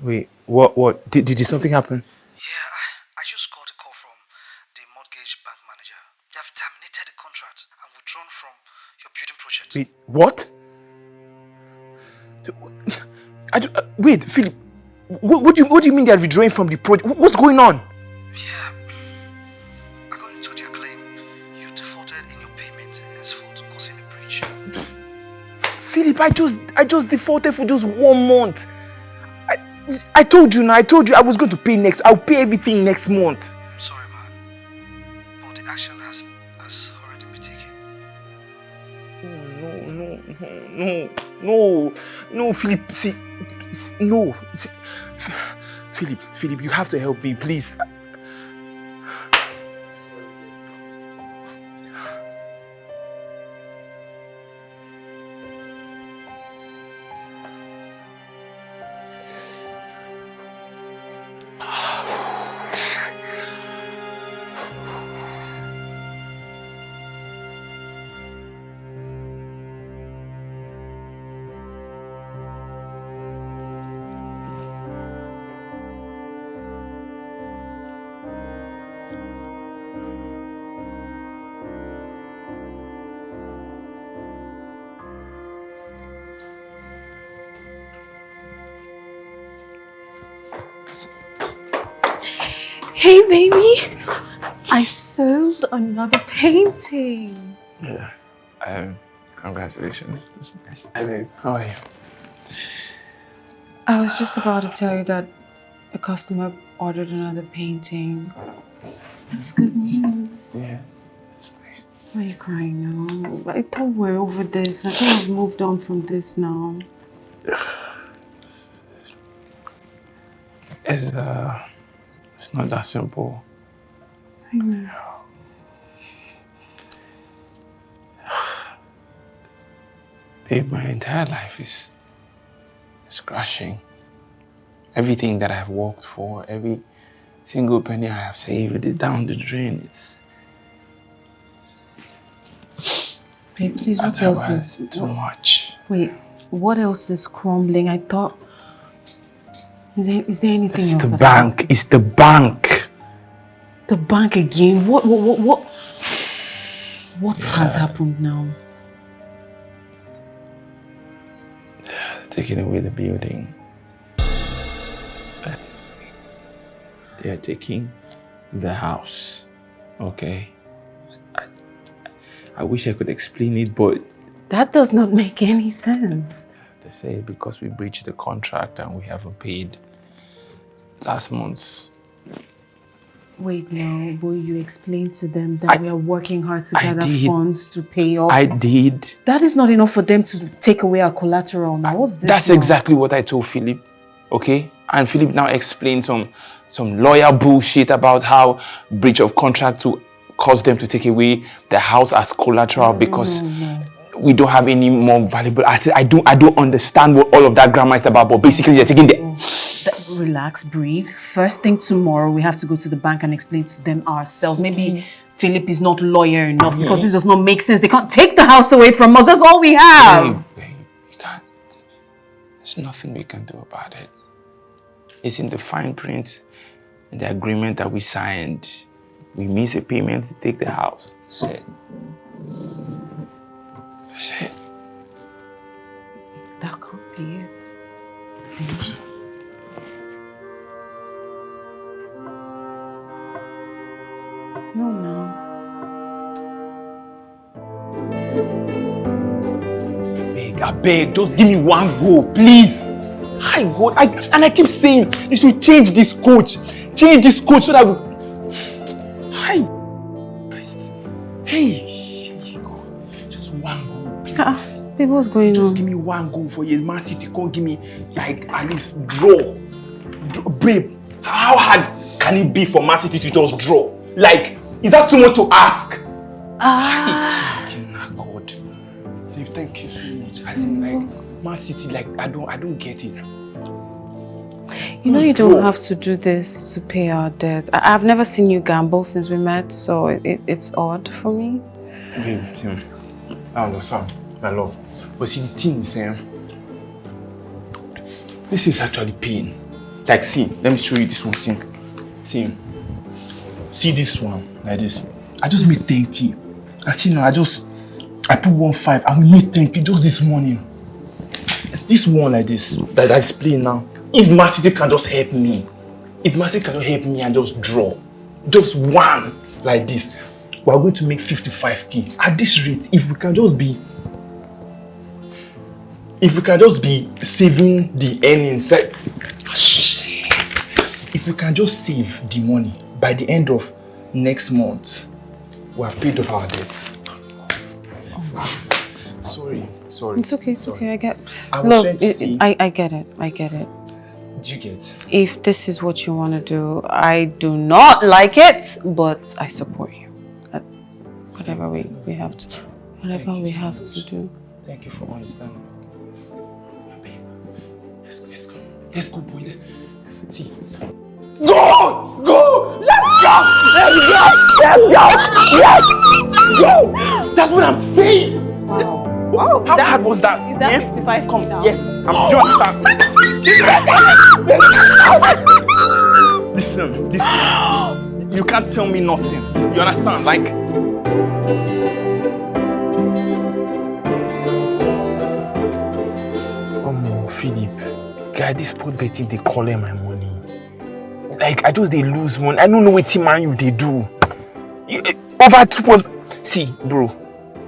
A: Wait, what? Did something happen?
F: Yeah, I just got a call from the mortgage bank manager. They have terminated the contract and withdrawn from your building project.
A: Wait, what? Wait, Philip, what do you mean they're withdrawing from the project? What's going on?
F: Yeah,
A: Philip, I just defaulted for just 1 month. I told you I was going to pay next. I'll pay everything next month.
F: I'm sorry, man. But the action has already been taken.
A: No, Philip, Philip, you have to help me, please.
E: Hey, baby! I sold another painting.
A: Yeah. Congratulations. That's nice. Hey, babe. How are you?
E: I was just about to tell you that a customer ordered another painting. That's good news.
A: Yeah. That's nice.
E: Why are you crying now? I thought we're over this. I think I've moved on from this now.
A: It's not that simple.
E: I know.
A: Babe, my entire life is crashing. Everything that I've worked for, every single penny I have saved it down the drain.
E: Babe, please, what else is...
A: too much.
E: Wait, what else is crumbling? I thought... Is there anything else?
A: It's the bank. It's the bank.
E: The bank again? What has happened now?
A: Taking away the building. They are taking the house. Okay. I wish I could explain it, but
E: that does not make any sense.
A: They say because we breached the contract and we haven't paid last month's.
E: Wait, no, but you explained to them that we are working hard to gather funds to pay off.
A: I did.
E: That is not enough for them to take away our collateral now. What's this?
A: That's exactly what I told Philip, okay? And Philip now explained some lawyer bullshit about how breach of contract to cause them to take away the house as collateral because we don't have any more valuable assets. I don't understand what all of that grammar is about, but basically they're taking the...
E: Relax, breathe. First thing tomorrow, we have to go to the bank and explain to them ourselves. Maybe Philip is not lawyer enough because this does not make sense. They can't take the house away from us. That's all we have.
A: Babe, we can't. There's nothing we can do about it. It's in the fine print, in the agreement that we signed. We miss a payment to take the house. That's it. That's it.
E: That could be it. No.
A: I beg, just give me one go, please. I keep saying you should change this coach. Change this coach so that we... Hey, just one go, please.
E: Babe, what's going on?
A: Just give me one go for your Man City. Can't give me like at least draw. Babe, how hard can it be for Man City to just draw? Like, is that too much to ask? God. Babe, thank you so much. I in like Man City, like I don't get it.
E: You know you don't have to do this to pay our debts. I've never seen you gamble since we met, so it's odd for me.
A: Babe, I understand, my love. But see, the thing is, this is actually pain. Like, see, let me show you this one. See this one, like this. I just made 10K. I see now, I put 1.5 and we made 10K just this morning. It's this one like this that's playing now. If Man City can just help me, and just draw, just one like this, we're going to make 55K. At this rate, if we can just be if we can just be saving the earnings, like, shit. If we can just save the money by the end of next month, we have paid off our debts. Sorry.
E: It's okay. I get.
A: I was trying to say.
E: I get it.
A: Do you get?
E: If this is what you want to do, I do not like it, but I support you. Whatever we have to, do.
A: Thank you for understanding. Let's go, boy. Let's see. Go! Let's go! That's what I'm saying.
D: Wow.
A: How hard was that?
D: Is that 55?
A: Come,
D: now?
A: yes. Do you understand? Listen. You can't tell me nothing. You understand? Like. Philip, guy, this sport betting they call my money. Like they lose money. I don't know what man you they do. Over 2 points. See, bro.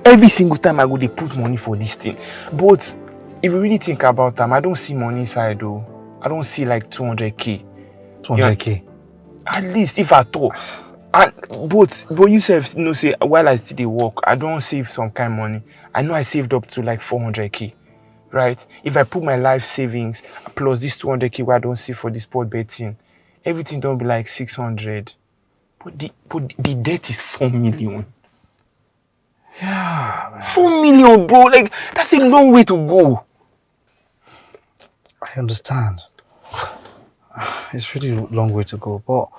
A: Every single time I go, they put money for this thing. But if you really think about them, I don't see money inside though. I don't see like 200k.
F: 200k?
A: At least, if at all. And but you say while I still work, I don't save some kind of money. I know I saved up to like 400k. Right? If I put my life savings plus this 200k where I don't save for the sport betting, everything don't be like 600. But the debt is 4 million.
F: Yeah, man.
A: 4 million, bro. Like, that's a long way to go.
F: I understand. It's really a long way to go, but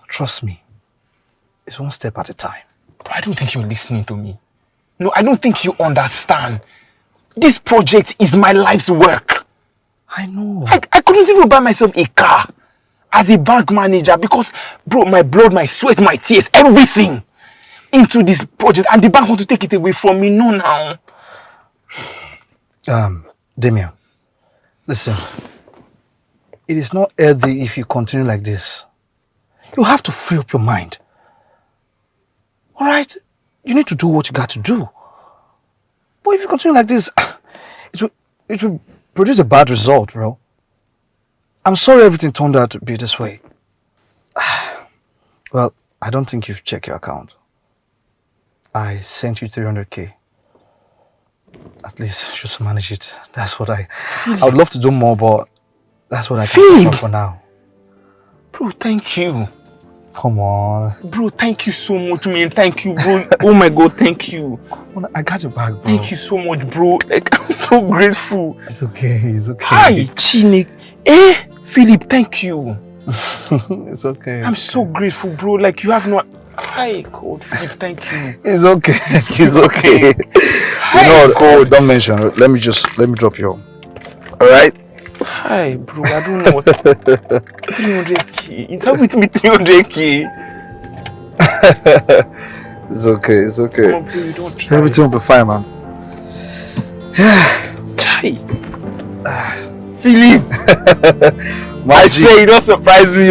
F: trust me, it's one step at a time.
A: But I don't think you're listening to me. No, I don't think you understand. This project is my life's work.
F: I know.
A: I couldn't even buy myself a car as a bank manager because, bro, my blood, my sweat, my tears, everything into this project, and the bank want to take it away from me. No, now.
F: Damien, listen. It is not healthy if you continue like this. You have to free up your mind. All right? You need to do what you got to do. But if you continue like this, it will produce a bad result, bro. I'm sorry everything turned out to be this way. Well, I don't think you've checked your account. I sent you 300k. At least just manage it. That's what I would love to do more, but that's what I can do for now.
A: Bro, thank you.
F: Come on.
A: Bro, thank you so much, man. Thank you, bro. Oh my God, thank you.
F: I got your back, bro.
A: Thank you so much, bro. Like, I'm so grateful.
F: It's okay.
A: Hi, Chinik. Philip, thank you.
F: It's okay.
A: I'm so grateful, bro. Like, you have no... Hi, God, Philip, thank you.
F: It's okay. It's okay.
A: Hi,
F: you know,
A: God.
F: Don't mention it. Let me drop you. Alright?
A: Hi, bro. I don't know what... 300k. It's up with me 300k.
F: It's okay.
A: Come on, please, don't try.
F: Everything will be fine, man.
A: Chai. Philip. I say you don't surprise me.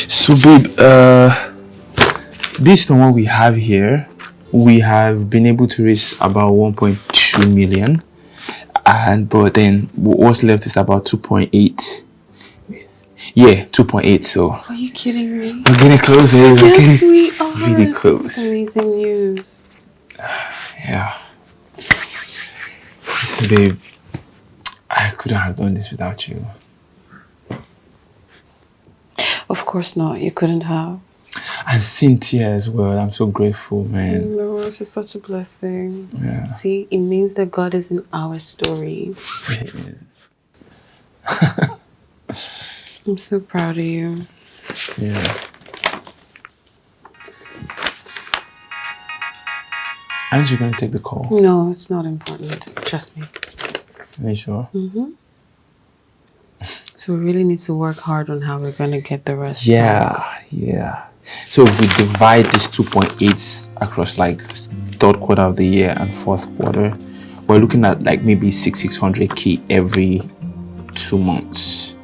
A: So, babe, based on what we have here, we have been able to raise about 1.2 million, but then what's left is about 2.8. Yeah, 2.8. So.
E: Are you kidding me?
A: We're getting closer.
E: Yes, we are.
A: Really close.
E: This is amazing news.
A: Yeah. Listen, babe, I couldn't have done this without you.
E: Of course not. You couldn't have.
A: And Cynthia as well. I'm so grateful, man.
E: No, she's such a blessing.
A: Yeah.
E: See, it means that God is in our story. I'm so proud of you.
A: Yeah. Aren't you going to take the call?
E: No, it's not important. Trust me.
A: Are you sure?
E: Mm-hmm. So we really need to work hard on how we're going to get the rest.
A: Yeah. So if we divide this 2.8 across like third quarter of the year and fourth quarter, we're looking at like maybe 600k every 2 months.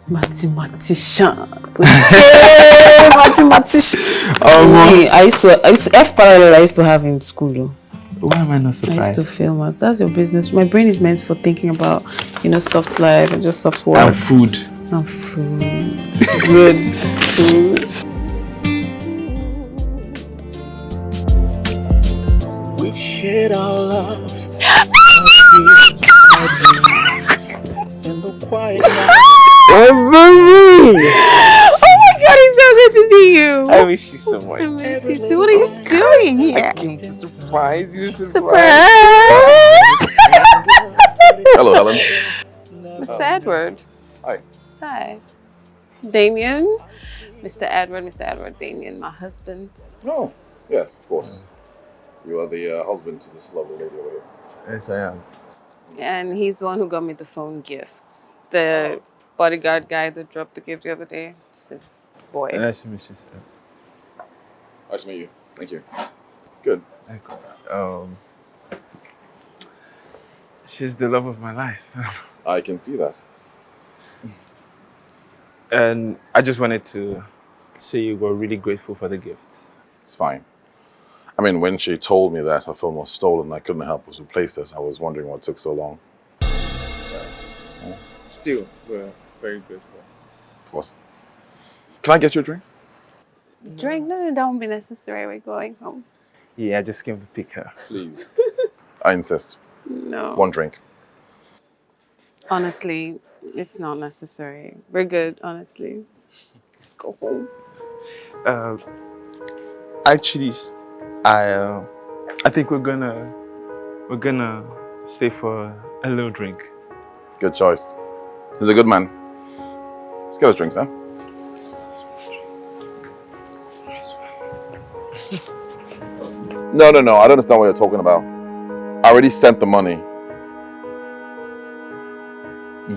E: Mathematician. Okay, mathematician. I used to F parallel I used to have in school though.
A: Why am I not
E: I
A: surprised?
E: used to film us. That's your business. My brain is meant for thinking about, soft life and just soft work.
A: And food.
E: And food. Good food.
L: We've shared our love, in the quiet night.
A: Oh
E: my God, it's so good to see you.
A: I miss you so much.
E: I missed you too. What are you doing here?
A: I came to surprise you.
E: Surprise!
C: Hello, Helen.
E: Mr. Edward.
C: Hi.
E: Hi. Damien. Mr. Edward, Damien, my husband.
C: Oh, yes, of course. You are the husband to this lovely lady over here.
A: Yes, I am.
E: And he's the one who got me the phone gifts. The bodyguard guy that dropped the gift the other day. It's his boy.
A: Nice to meet you, sir.
C: Nice to meet you. Thank you. Good.
A: Likewise. She's the love of my life.
C: I can see that.
A: And I just wanted to say you were really grateful for the gifts.
C: It's fine. I mean, when she told me that her phone was stolen, I couldn't help but replace it. I was wondering what took so long.
A: Still, we're very grateful.
C: Of course. Can I get you a drink?
E: Drink? No, that won't be necessary. We're going home.
A: Yeah, I just came to pick her.
C: Please. I insist.
E: No.
C: One drink.
E: Honestly, it's not necessary. We're good, honestly. Let's go home.
A: Actually, I think we're gonna stay for a little drink.
C: Good choice. He's a good man. Let's get us drinks, huh? No. I don't understand what you're talking about. I already sent the money.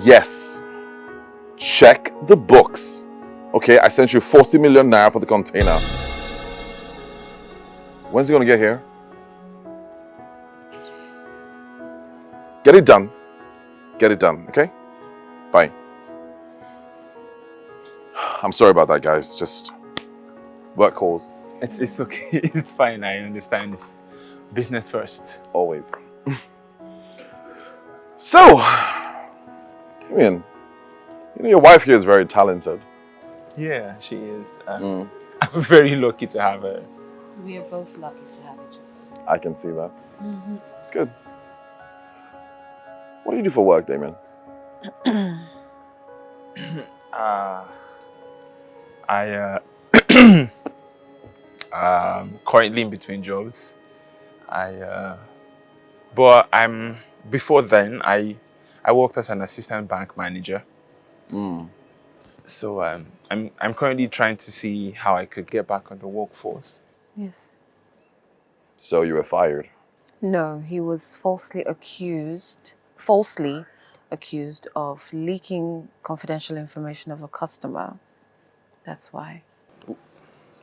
C: Yes. Check the books. Okay, I sent you 40 million naira for the container. When's he gonna get here? Get it done. Get it done, okay? Bye. I'm sorry about that, guys. Just work calls.
A: It's okay. It's fine. I understand. It's business first.
C: Always. So, Damien, your wife here is very talented.
A: Yeah, she is. I'm very lucky to have her.
B: We are both lucky to have each other.
C: I can see that. It's good. What do you do for work, Damien?
A: Currently in between jobs. But before then I worked as an assistant bank manager. So I'm currently trying to see how I could get back on the workforce.
E: Yes.
C: So you were fired?
B: No, he was falsely accused of leaking confidential information of a customer. That's why.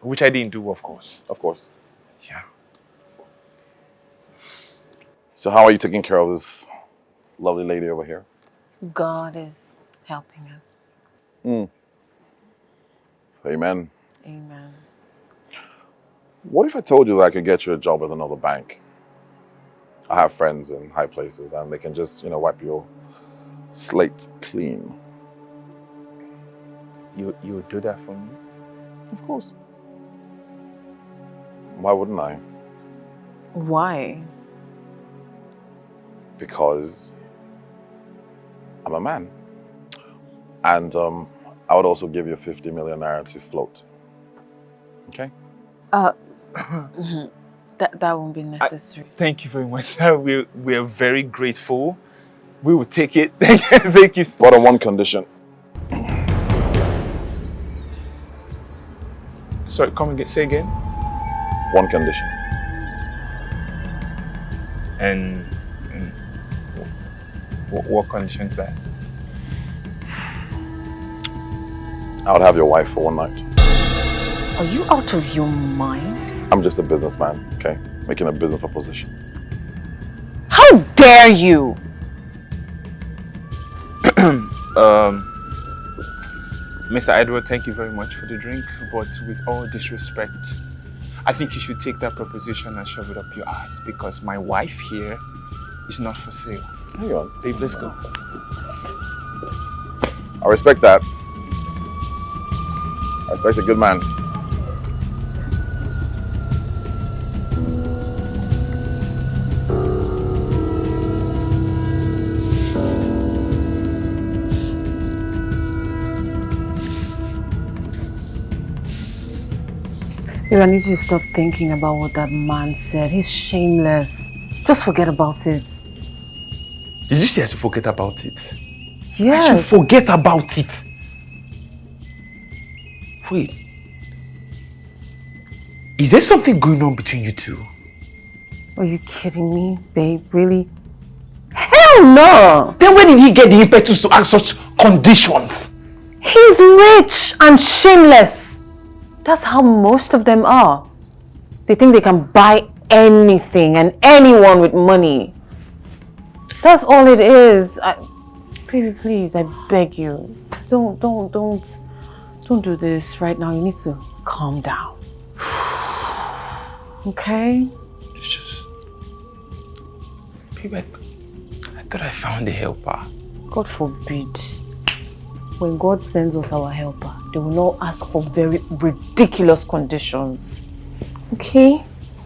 A: Which I didn't do, of course.
C: Of course.
A: Yeah.
C: So how are you taking care of this lovely lady over here?
B: God is helping us.
C: Amen.
B: Amen.
C: What if I told you that I could get you a job at another bank? I have friends in high places and they can just, wipe your slate clean.
A: You would do that for me?
C: Of course. Why wouldn't I?
B: Why?
C: Because I'm a man. And I would also give you 50 million naira to float. Okay?
B: That won't be necessary.
A: Thank you very much, sir. We are very grateful. We will take it. Thank you.
C: But on one condition.
A: Sorry, come again. Say again.
C: One condition.
A: And what condition is that?
C: I would have your wife for one night.
B: Are you out of your mind?
C: I'm just a businessman, okay? Making a business proposition.
B: How dare you!
A: Mr. Edward, thank you very much for the drink, but with all disrespect, I think you should take that proposition and shove it up your ass because my wife here is not for sale.
C: Hang on.
A: Babe, let's go.
C: I respect that. I respect a good man.
E: I need you to stop thinking about what that man said. He's shameless. Just forget about it.
A: Did you say I should forget about it?
E: Yes.
A: I should forget about it. Wait. Is there something going on between you two?
E: Are you kidding me, babe? Really? Hell no!
A: Then where did he get the impetus to ask such conditions?
E: He's rich and shameless. That's how most of them are. They think they can buy anything and anyone with money. That's all it is. Baby, please, I beg you. Don't do this right now. You need to calm down. Okay?
A: Babe, I thought I found a helper.
E: God forbid. When God sends us our helper, they will not ask for very ridiculous conditions. Okay?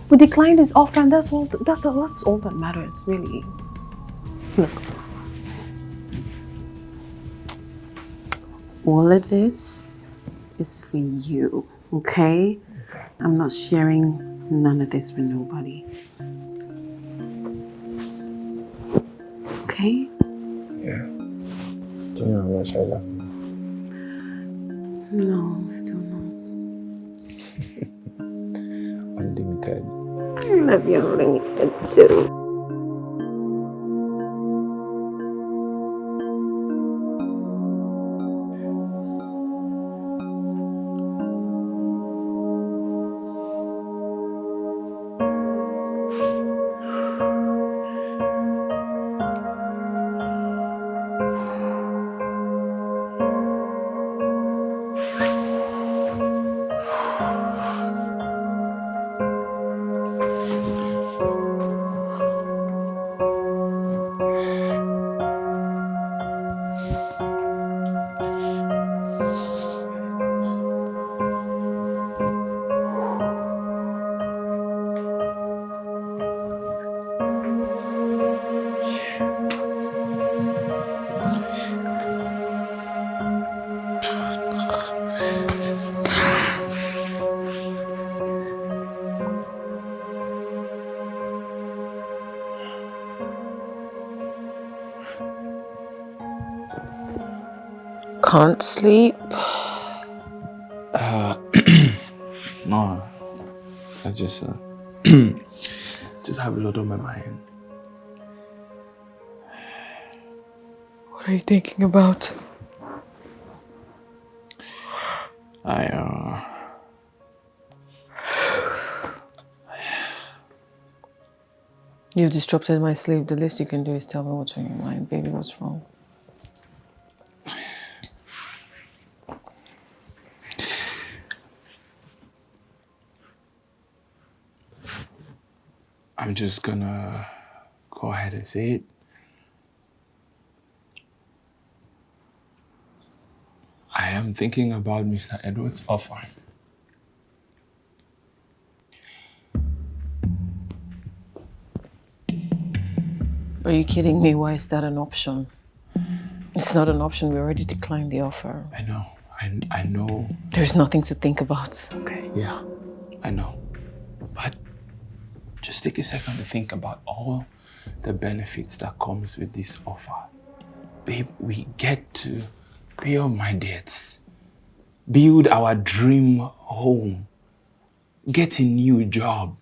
E: We declined his offer and that's all that matters, really. Look. All of this is for you, okay? I'm not sharing none of this with nobody. Okay?
A: Yeah. Do you know how much I love you?
E: No, I don't know.
A: Unlimited.
E: I love you unlimited too. Can't sleep?
A: No. I just have a lot on my mind.
E: What are you thinking about? You've disrupted my sleep. The least you can do is tell me what's on your mind. Baby, what's wrong?
A: I'm just gonna go ahead and say it. I am thinking about Mr. Edward's offer.
E: Are you kidding me? Why is that an option? It's not an option. We already declined the offer.
A: I know. I know.
E: There's nothing to think about.
A: Okay. Yeah, I know. But just take a second to think about all the benefits that comes with this offer. Babe, we get to pay all my debts, build our dream home, get a new job.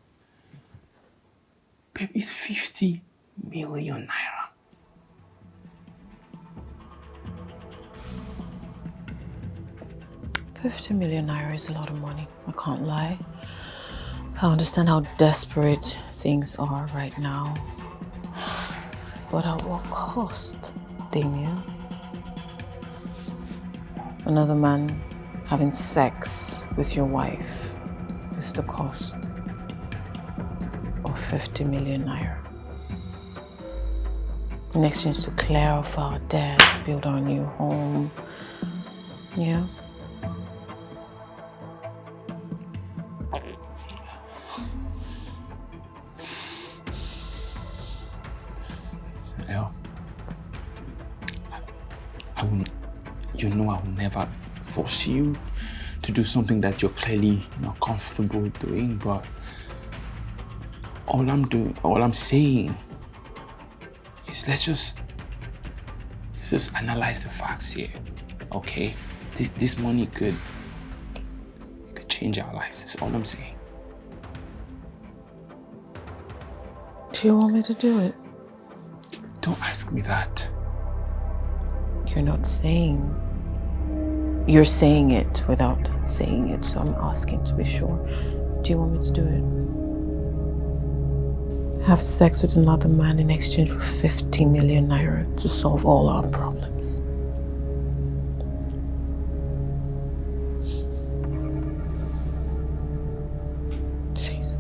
A: Babe, it's 50 million naira.
E: $50 million is a lot of money. I can't lie. I understand how desperate things are right now. But at what cost, Damien?
B: another man having sex with your wife is the cost of 50 million naira. In exchange to clear off our debts, build our new home. Yeah.
A: You know I will never force you to do something that you're clearly not comfortable doing, but all I'm saying is let's just analyze the facts here, okay? This money could change our lives. That's all I'm saying.
B: Do you want me to do it?
A: Don't ask me that.
B: You're not saying. You're saying it without saying it, so I'm asking to be sure. Do you want me to do it? Have sex with another man in exchange for 50 million naira to solve all our problems. Jesus.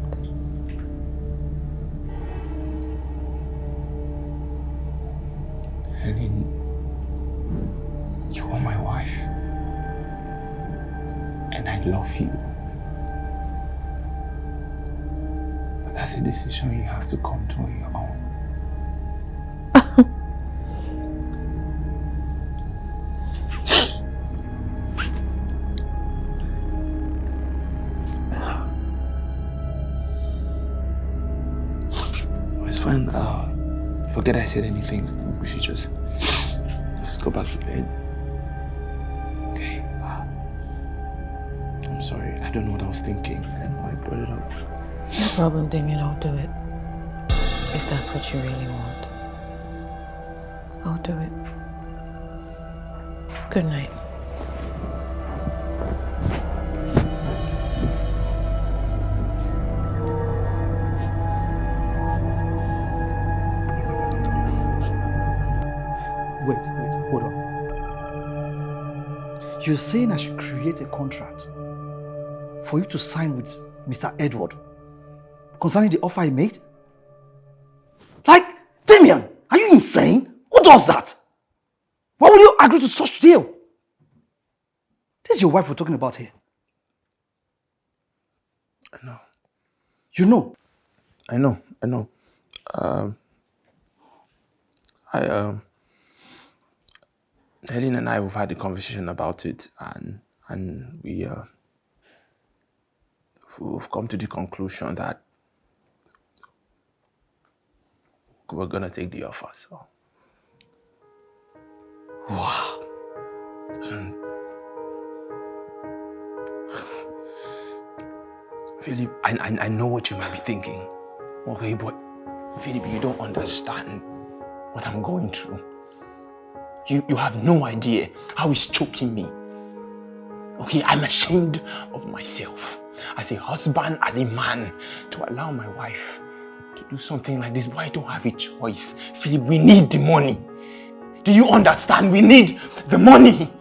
A: Helen, you are my wife. And I love you. But that's a decision you have to come to on your own. It's fine. Forget I said anything. I think we should just go back to bed. Okay. I'm sorry. I don't know what I was thinking. I don't know why I brought it up.
B: No problem, Damien. I'll do it. If that's what you really want. I'll do it. Good night.
F: Wait, hold on. You're saying I should create a contract for you to sign with Mr. Edward concerning the offer I made? Like, Damien, are you insane? Who does that? Why would you agree to such deal? This is your wife we're talking about here.
A: I know.
F: You know?
A: I know. Helen and I, we've had a conversation about it, and we've come to the conclusion that we're gonna take the offer. So,
F: wow.
A: Listen, Philip, I know what you might be thinking, okay, but Philip, you don't understand what I'm going through. You have no idea how he's choking me. Okay, I'm ashamed of myself as a husband, as a man, to allow my wife to do something like this, but I don't have a choice. Philip, we need the money. Do you understand? We need the money.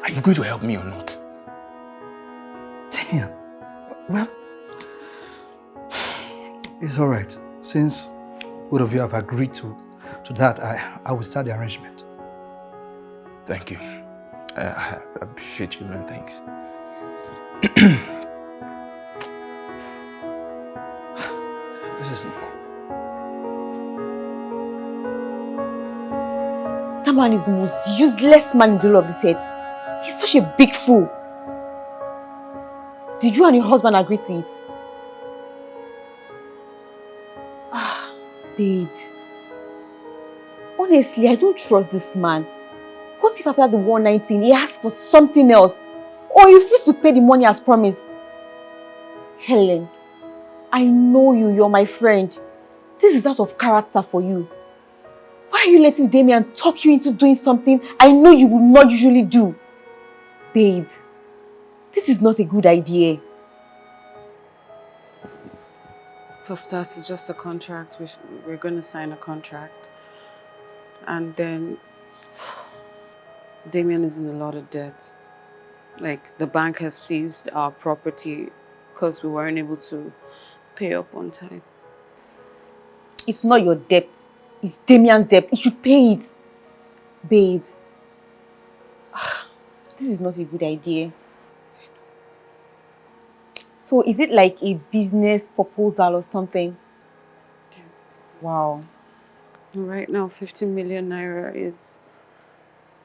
A: Are you going to help me or not?
F: Damien, well, it's all right. Since both of you have agreed to that, I will start the arrangement.
A: Thank you. I appreciate you, man. Thanks.
F: This is...
J: That man is the most useless man in the whole of this earth. He's such a big fool. Did you and your husband agree to it? Babe. Honestly, I don't trust this man. What if after the 119 he asks for something else? Or he refuses to pay the money as promised? Helen, I know you're my friend. This is out of character for you. Why are you letting Damien talk you into doing something I know you would not usually do? Babe, this is not a good idea.
E: For starters, it's just a contract. We're going to sign a contract. And then Damien is in a lot of debt. Like, the bank has seized our property because we weren't able to pay up on time.
J: It's not your debt. It's Damien's debt. You should pay it. Babe. This is not a good idea. So is it like a business proposal or something? Wow.
E: Right now, 50 million naira is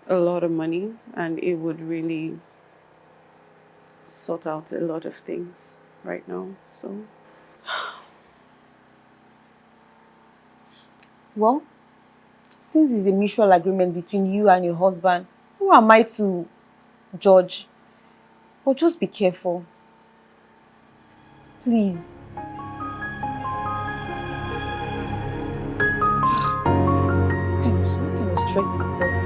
E: a lot of money, and it would really sort out a lot of things right now. So,
J: well, since it's a mutual agreement between you and your husband, who am I to judge? But just be careful. Please. What kind of stress is this?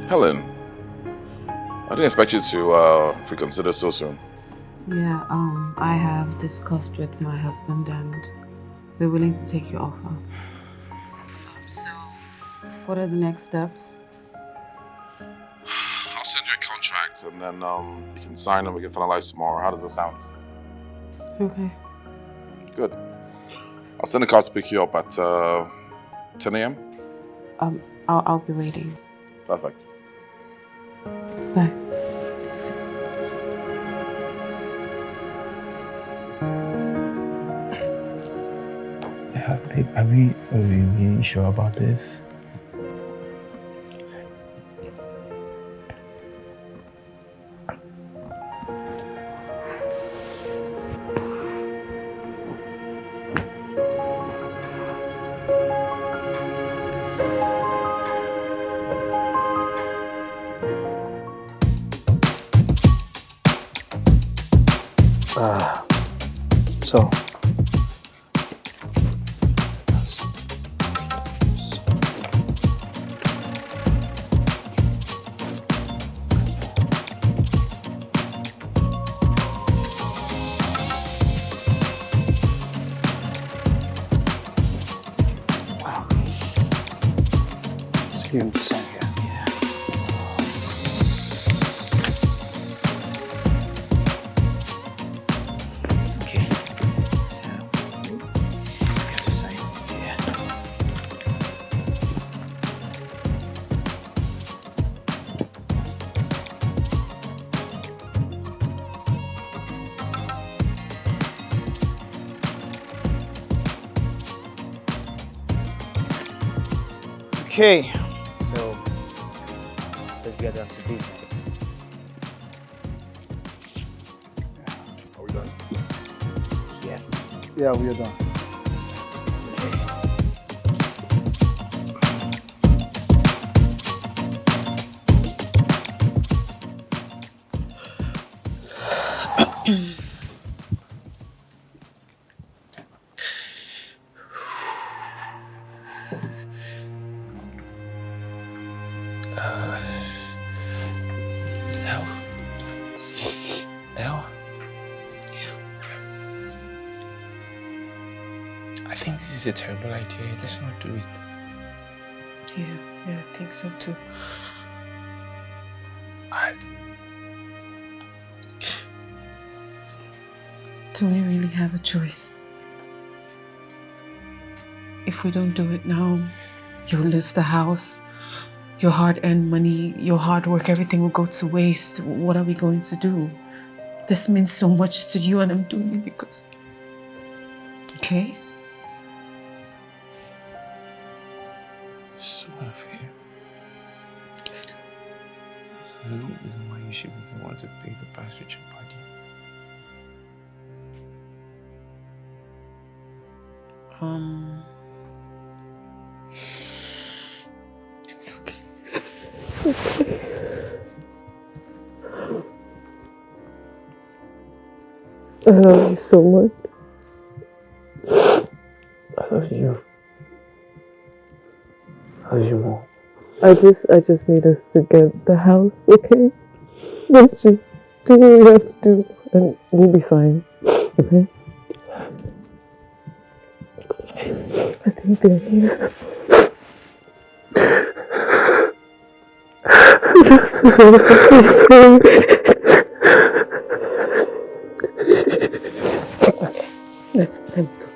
C: Helen, I didn't expect you to reconsider so soon.
B: Yeah, I have discussed with my husband and we're willing to take your offer. So, what are the next steps?
C: I'll send you a contract and then you can sign and we can finalize tomorrow. How does that sound?
B: Okay.
C: Good. I'll send a car to pick you up at 10 a.m.
B: I'll be waiting.
C: Perfect.
B: Bye.
A: Babe, are we really sure about this?
F: So, see him to sign here.
A: Okay. So, you have to sign here.
L: Okay, so let's get down to business.
C: Are we done?
L: Yes.
F: Yeah, we are done.
A: I think this is a terrible idea. Let's not do it.
E: yeah, I think so too. Do we really have a choice? If we don't do it now, you'll lose the house. Your hard-earned money, your hard work, everything will go to waste. What are we going to do? This means so much to you, and I'm doing it because... Okay?
A: So unfair. There's no reason why you should even want to pay the price with your body.
E: It's okay.
A: I love you so much. I love you. I love you more. I just need us to get the house, okay? Let's just do what we have to do and we'll be fine, okay?
M: Thank you. Let me go.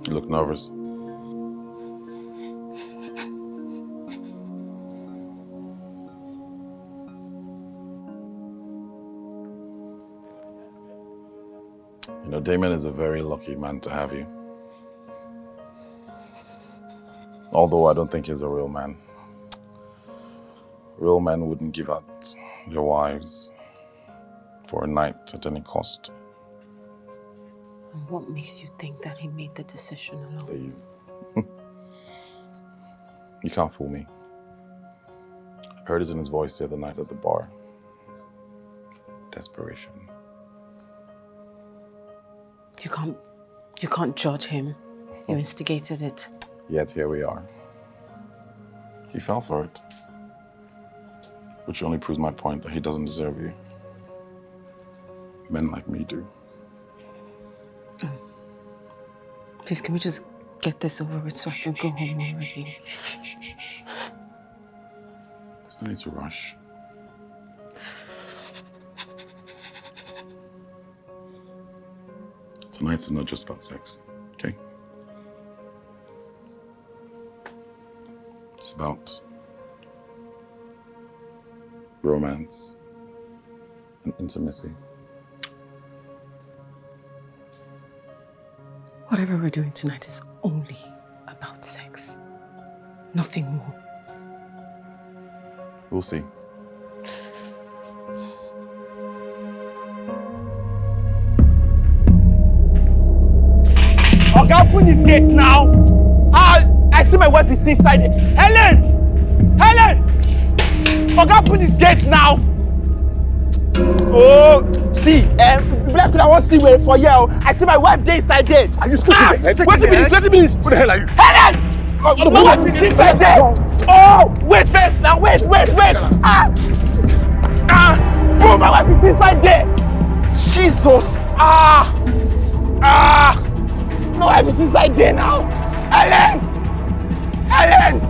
C: You look nervous. You know, Damon is a very lucky man to have you. Although I don't think he's a real man. Real men wouldn't give out their wives for a night at any cost.
E: And what makes you think that he made the decision alone?
C: Please. You can't fool me. I heard it in his voice the other night at the bar. Desperation.
E: You can't judge him. You instigated it.
C: Yet here we are. He fell for it. Which only proves my point that he doesn't deserve you. Men like me do.
E: Please, can we just get this over with so I can go home already?
C: There's no need to rush. Tonight is not just about sex, okay? It's about romance and intimacy.
E: Whatever we're doing tonight is only about sex. Nothing more.
C: We'll see.
A: Okay, open these gates now. I see my wife is inside there. Helen! Okay, open these gates now. Oh, see, Black I want to see where for you. I see my wife there inside there. Are you stupid? Wait a minute. Who the hell are you? Helen! My wife is inside there. Oh, wait first now. Wait. Bro, my wife is inside there. Jesus. My wife is inside there now. Helen! Helen!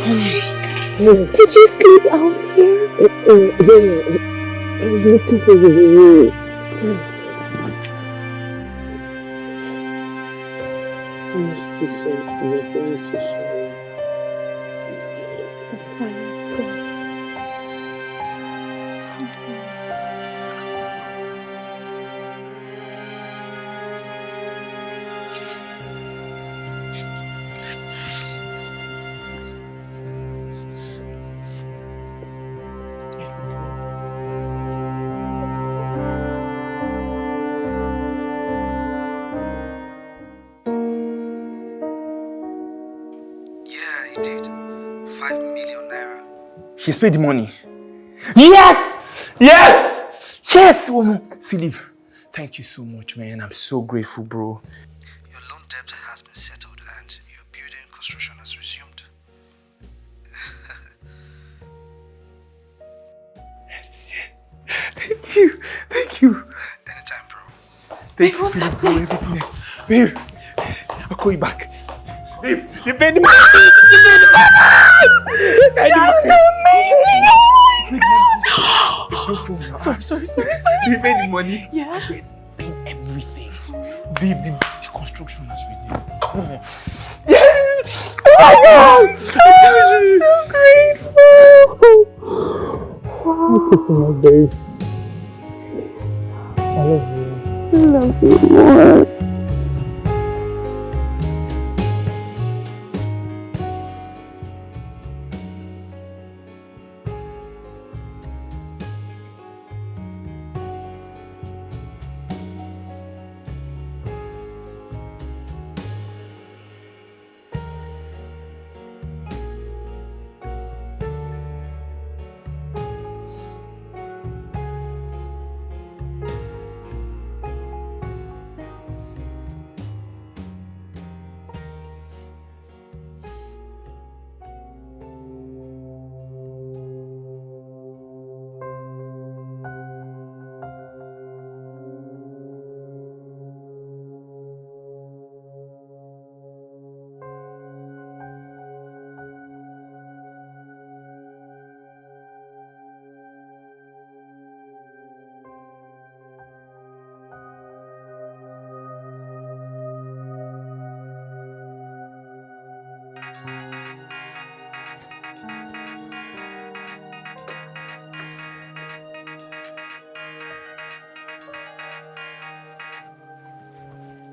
M: Did you sleep out here? I was looking for the room. I'm so sorry. I'm very so sorry. That's fine. Let's go.
A: She's paid the money. Yes! Yes! Yes! Oh no, Philip. Thank you so much, man. I'm so grateful, bro.
F: Your loan debt has been settled and your building construction has resumed.
A: Thank you. Thank you.
F: Anytime, bro.
A: Thank you, Philip, bro. Everything. Babe, I'll call you back. Babe, you paid the money! You paid the money!
E: That was amazing! Oh my God! Sorry.
A: You paid the money?
E: Yeah.
A: Wait, paid everything. Babe, the construction has resumed. Come on. Yes! Oh my God!
E: I'm so grateful!
M: Thank you so much, babe. I love you. I love you more.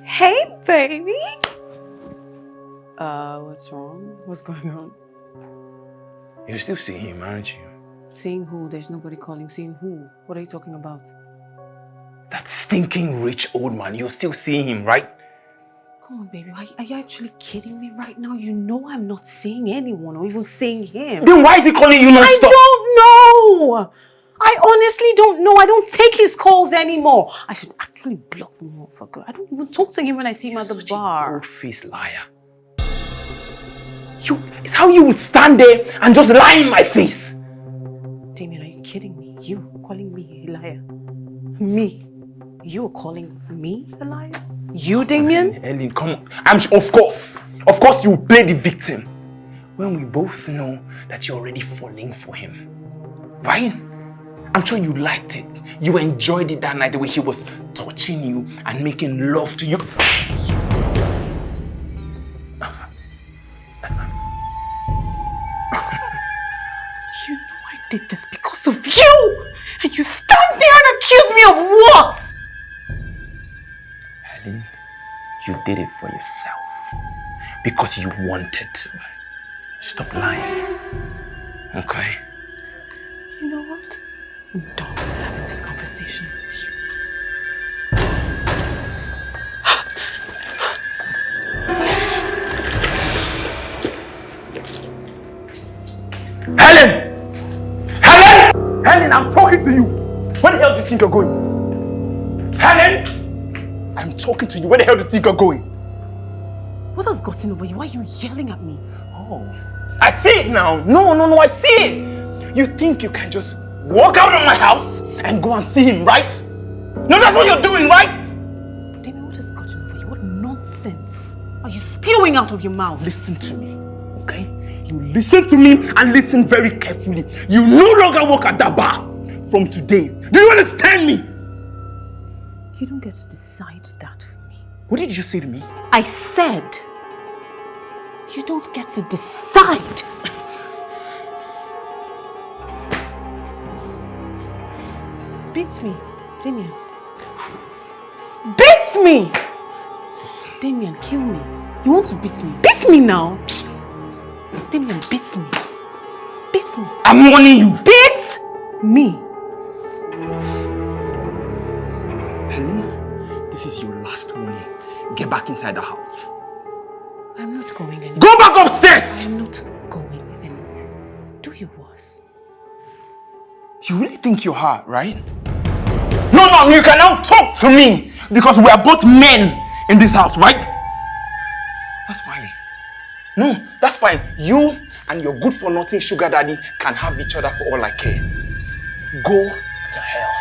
E: Hey, baby! What's wrong? What's going on?
A: You still see him, aren't you?
E: Seeing who? There's nobody calling. Seeing who? What are you talking about?
A: That stinking rich old man, you're still seeing him, right?
E: Come on, baby. Are you actually kidding me right now? You know I'm not seeing anyone or even seeing him.
A: Then why is he calling you non-stop?
E: I don't know! I honestly don't know. I don't take his calls anymore. I should actually block them all for good. I don't even talk to him when I see him at the bar.
A: Old-faced liar. It's how you would stand there and just lie in my face.
E: Damien, are you kidding me? You calling me a liar? Me? You calling me a liar? You, Damien?
A: Ellen, come on. Of course you play the victim. When we both know that you're already falling for him. Right? I'm sure you liked it. You enjoyed it that night, the way he was touching you and making love to you.
E: You know I did this because of you! And you stand there and accuse me of what?
A: Helen, you did it for yourself. Because you wanted to. Stop lying. Okay?
E: You know what? I'm done having this conversation with you.
A: Helen! Helen! Helen, I'm talking to you. Where the hell do you think you're going? Helen! I'm talking to you. Where the hell do you think you're going?
E: What has gotten over you? Why are you yelling at me?
A: Oh, I see it now. No, I see it. You think you can just walk out of my house and go and see him, right? No, that's what you're doing, right?
E: Damien, what has gotten over you? What nonsense are you spewing out of your mouth?
A: Listen to me, okay?
N: You listen to me and listen very carefully. You no longer work at that bar from today. Do you understand me?
E: You don't get to decide that for me.
N: What did you say to me?
E: I said, you don't get to decide. Beat me, Damien. Beat me! Damien, kill me. You want to beat me? Beat me now! Damien, beat me. Beat me.
N: I'm warning you.
E: Beat me.
N: Helen, this is your last warning. Get back inside the house.
E: I'm not going anywhere.
N: Go back upstairs!
E: I'm not going anywhere. Do your worst.
N: You really think you're hard, right? No, you can now talk to me because we are both men in this house, right? That's fine. No, that's fine. You and your good-for-nothing sugar daddy can have each other for all I care. Go to hell.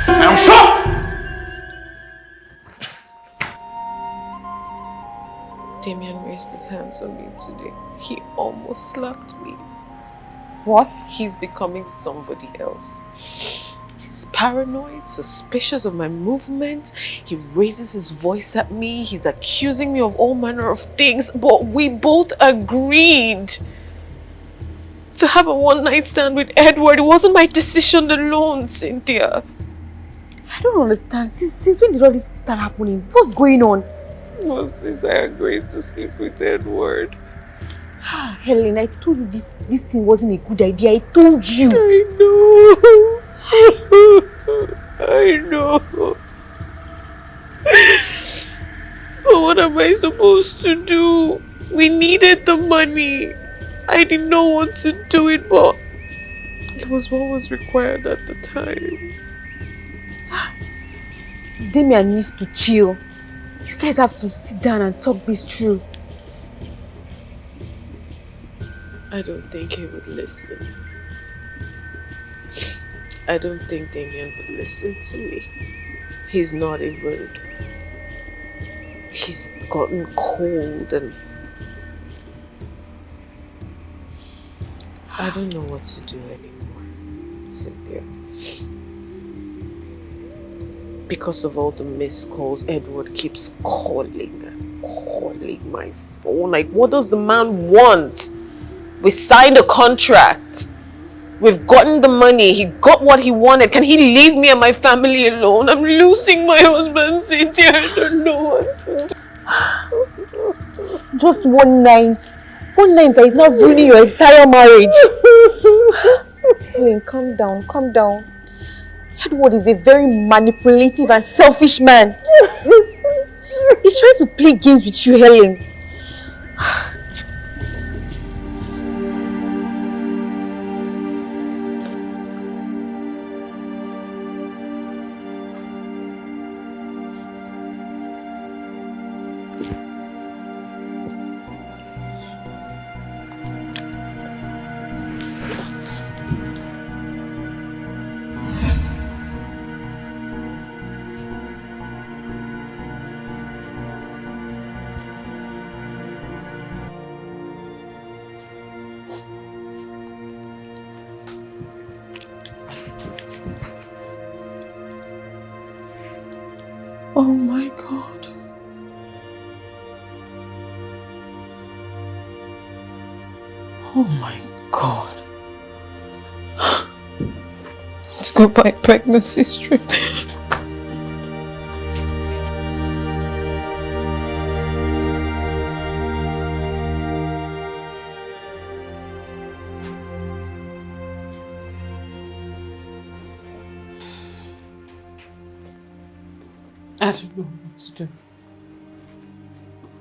N: And I'm sure.
B: Damien raised his hands on me today. He almost slapped me.
J: What?
B: He's becoming somebody else. He's paranoid, suspicious of my movement. He raises his voice at me. He's accusing me of all manner of things. But we both agreed to have a one-night stand with Edward. It wasn't my decision alone, Cynthia.
J: I don't understand. Since when did all this start happening? What's going on?
B: Well, since I agreed to sleep with Edward.
J: Helen, I told you this thing wasn't a good idea. I told you.
B: I know. But what am I supposed to do? We needed the money. I didn't know what to do it, but it was what was required at the time.
J: Damien needs to chill. You guys have to sit down and talk this through.
B: I don't think he would listen. I don't think Damien would listen to me. He's not even... He's gotten cold and... I don't know what to do anymore, Cynthia. Because of all the missed calls, Edward keeps calling and calling my phone. Like, what does the man want? We signed a contract. We've gotten the money. He got what he wanted. Can he leave me and my family alone? I'm losing my husband, Cynthia. I don't know what to do.
J: Just one night. One night that is not ruining your entire marriage. Helen, calm down, calm down. Edward is a very manipulative and selfish man. He's trying to play games with you, Helen.
B: Oh my God. Oh my God. Let's go buy pregnancy strip.
E: I don't know what to do.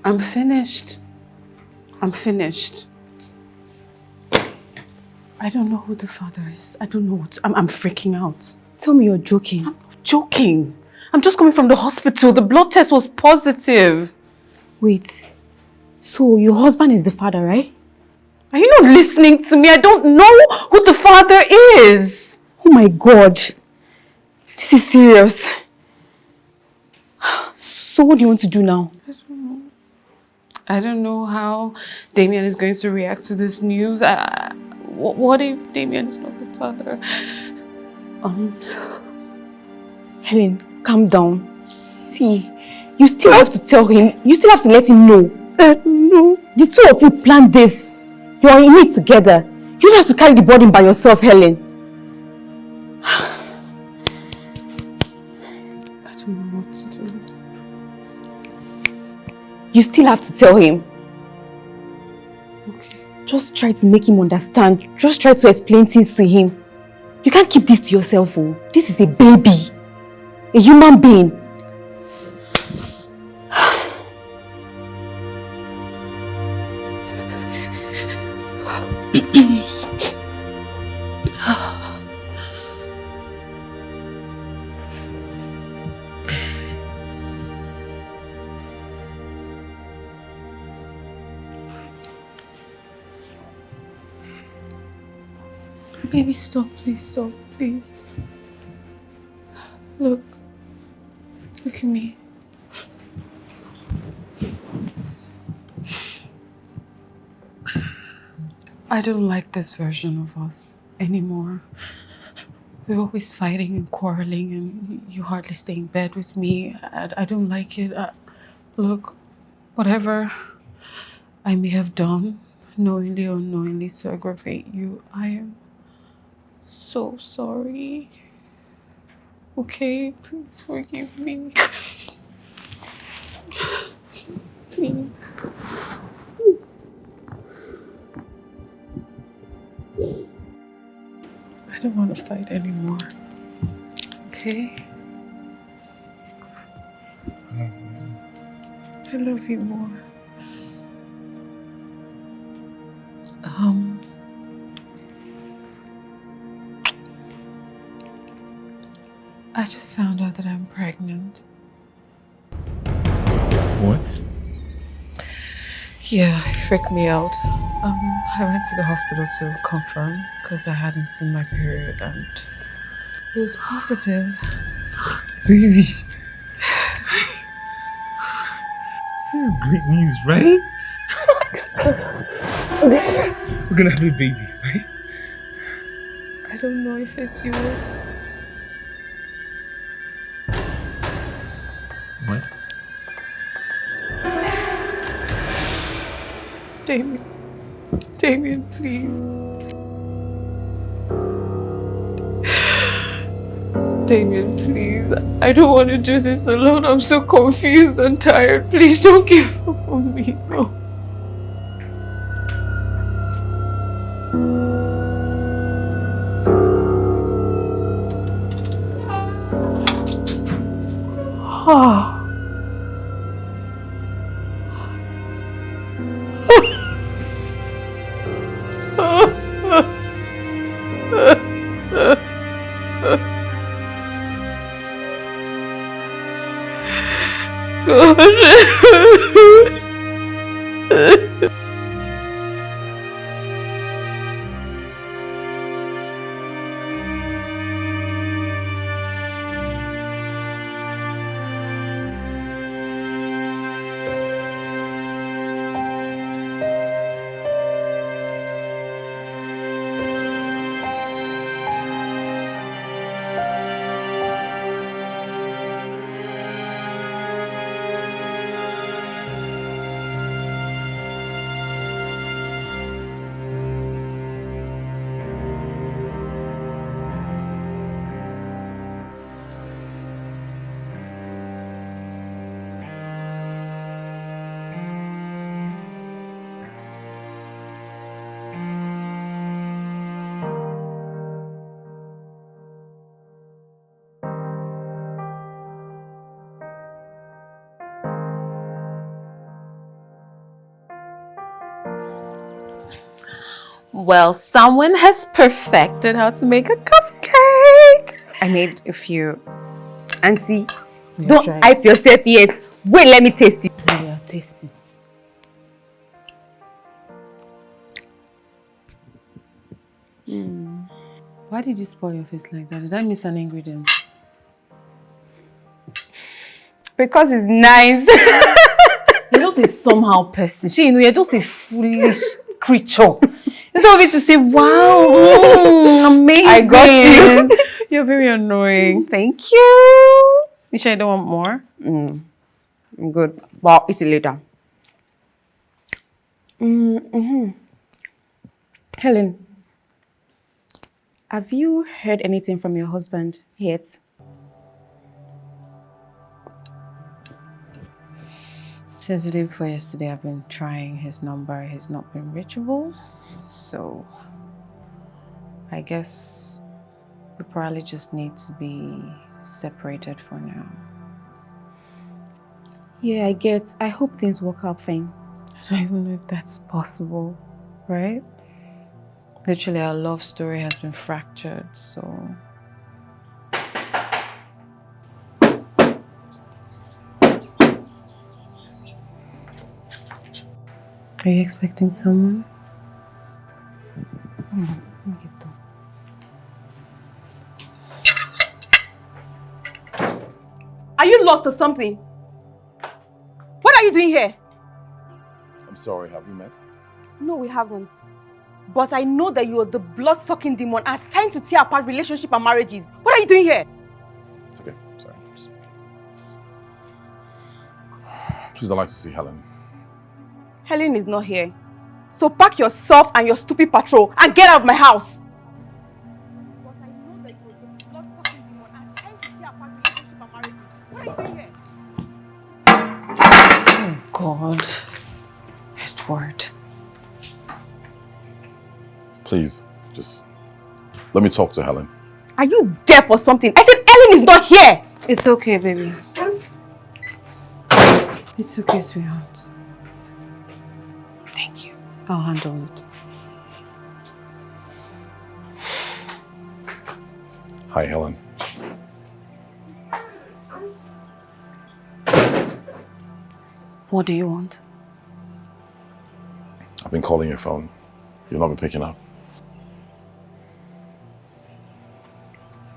E: I'm finished. I'm finished. I don't know who the father is. I don't know what. I'm freaking out.
J: Tell me you're joking.
E: I'm not joking. I'm just coming from the hospital. The blood test was positive.
J: Wait. So your husband is the father, right?
E: Are you not listening to me? I don't know who the father is.
J: Oh my God. This is serious. So what do you want to do now?
E: I don't know. I don't know how Damien is going to react to this news. What if Damien is not the father?
J: Helen, calm down. See, you still have to tell him. You still have to let him know. No. The two of you planned this. You are in it together. You don't have to carry the burden by yourself, Helen.
E: I don't know what to do.
J: You still have to tell him.
E: Okay.
J: Just try to make him understand. Just try to explain things to him. You can't keep this to yourself, oh. This is a baby. A human being.
E: Baby, stop, please, please. Look at me. I don't like this version of us anymore. We're always fighting and quarreling, and you hardly stay in bed with me. I don't like it. Look, whatever I may have done, knowingly or unknowingly, to aggravate you, I am so sorry. Okay, please forgive me. Please. I don't want to fight anymore. Okay? I love you more. I just found out that I'm pregnant.
N: What?
E: Yeah, it freaked me out. I went to the hospital to confirm because I hadn't seen my period and it was positive.
N: Baby. This is great news, right? We're gonna have a baby, right?
E: I don't know if it's yours.
N: What?
E: Damien, please. Damien, please. I don't want to do this alone. I'm so confused and tired. Please don't give up on me. No. Oh.
D: Well, someone has perfected how to make a cupcake. I made a few. Auntie,
J: don't hype yourself yet. Wait, let me taste it.
E: Yeah, taste it. Why did you spoil your face like that? Did I miss an ingredient?
D: Because it's nice.
E: You're
J: just a somehow person. You're just a foolish creature. Instead of it to say, wow, amazing.
G: I got you.
J: You're very annoying. Thank you. You sure you don't want more?
G: I'm good. But I'll eat it later. Helen, have you heard anything from your husband yet?
B: Since the day before yesterday, I've been trying his number. He's not been reachable. So, I guess we probably just need to be separated for now.
G: Yeah, I hope things work out fine.
B: I don't even know if that's possible, right? Literally, our love story has been fractured, so... Are you expecting someone?
G: Are you lost or something? What are you doing here?
C: I'm sorry, have we met?
G: No, we haven't. But I know that you're the blood-sucking demon assigned to tear apart relationships and marriages. What are you doing here?
C: It's okay, sorry. Please, I'd like to see Helen.
G: Helen is not here. So pack yourself and your stupid patrol and get out of my house. But I know that you're the blood-sucking demon assigned to tear apart relationships and marriages. What are you doing here?
B: Oh, God. Edward.
C: Please, just let me talk to Helen.
G: Are you deaf or something? I said Helen is not here!
B: It's okay, baby. It's okay, sweetheart. Thank you. I'll handle it.
C: Hi, Helen.
B: What do you want?
C: I've been calling your phone. You've not been picking up.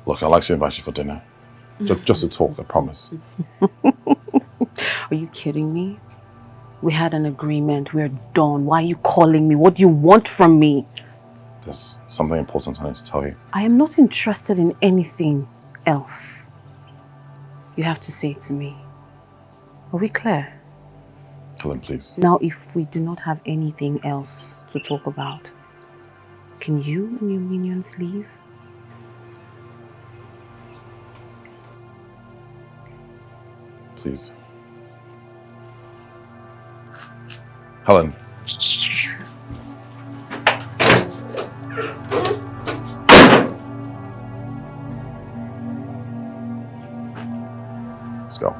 C: Look, I'd like to invite you for dinner. Just to talk, I promise.
B: Are you kidding me? We had an agreement. We're done. Why are you calling me? What do you want from me?
C: There's something important I need to tell you.
B: I am not interested in anything else. You have to say it to me. Are we clear?
C: Helen, please.
B: Now, if we do not have anything else to talk about, can you and your minions leave?
C: Please. Helen. Let's go.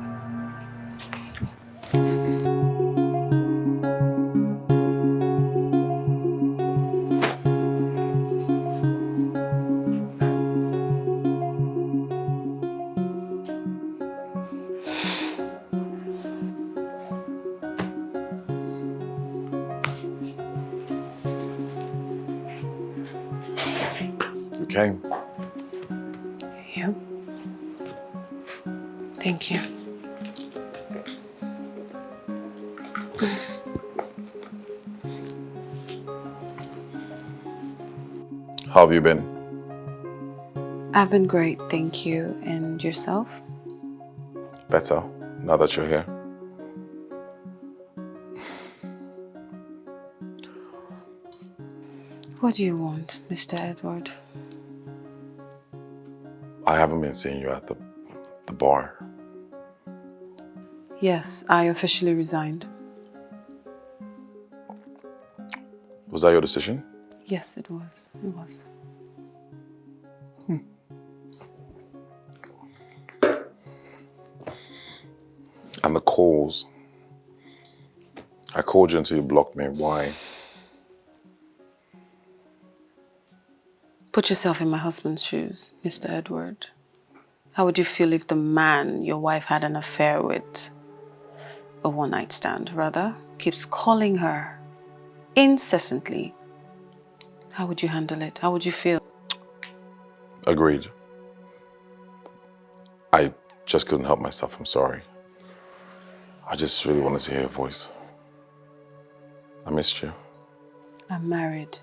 C: Okay.
B: Yeah. Thank you.
C: How have you been?
B: I've been great, thank you. And yourself?
C: Better, now that you're here.
B: What do you want, Mr. Edward?
C: I haven't been seeing you at the bar.
B: Yes, I officially resigned.
C: Was that your decision?
B: Yes, it was. It was.
C: And the calls. I called you until you blocked me. Why?
B: Put yourself in my husband's shoes, Mr. Edward. How would you feel if the man your wife had an affair with, a one-night stand rather, keeps calling her incessantly? How would you handle it? How would you feel?
C: Agreed. I just couldn't help myself. I'm sorry. I just really wanted to hear your voice. I missed you.
E: I'm married.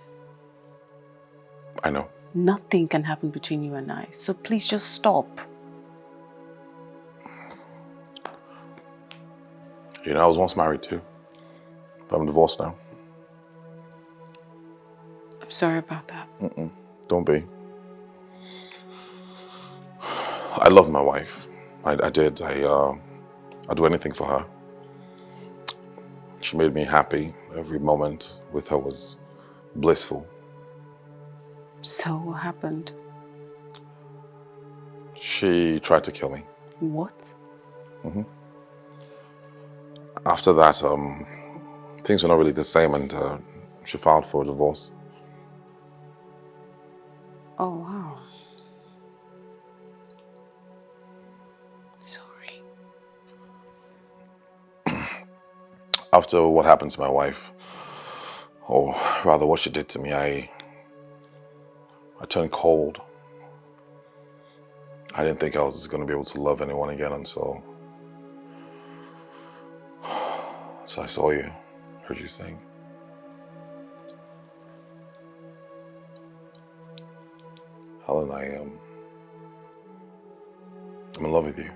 C: I know.
E: Nothing can happen between you and I, so please just stop.
C: You know, I was once married too. But I'm divorced now.
E: I'm sorry about that.
C: Don't be. I love my wife. I did. I'd do anything for her. She made me happy. Every moment with her was blissful.
E: So what happened?
C: She tried to kill me.
E: What?
C: After that, things were not really the same, and she filed for a divorce.
E: Oh, wow. Sorry.
C: After what happened to my wife, or rather what she did to me, I turned cold. I didn't think I was going to be able to love anyone again until I saw you, heard you sing. Helen, I'm in love with you.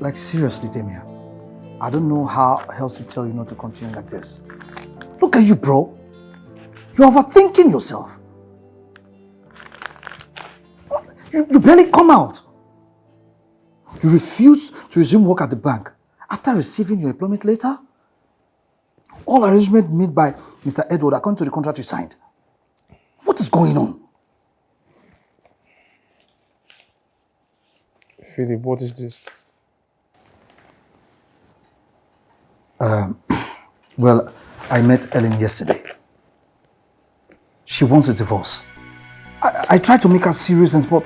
F: Like seriously, Damien, I don't know how else to tell you not to continue like this. Look at you, bro. You're overthinking yourself. You barely come out. You refuse to resume work at the bank after receiving your employment letter. All arrangements made by Mr. Edward according to the contract you signed. What is going on?
A: Philip, what is this?
F: Well, I met Ellen yesterday. She wants a divorce. I tried to make her see reasons, but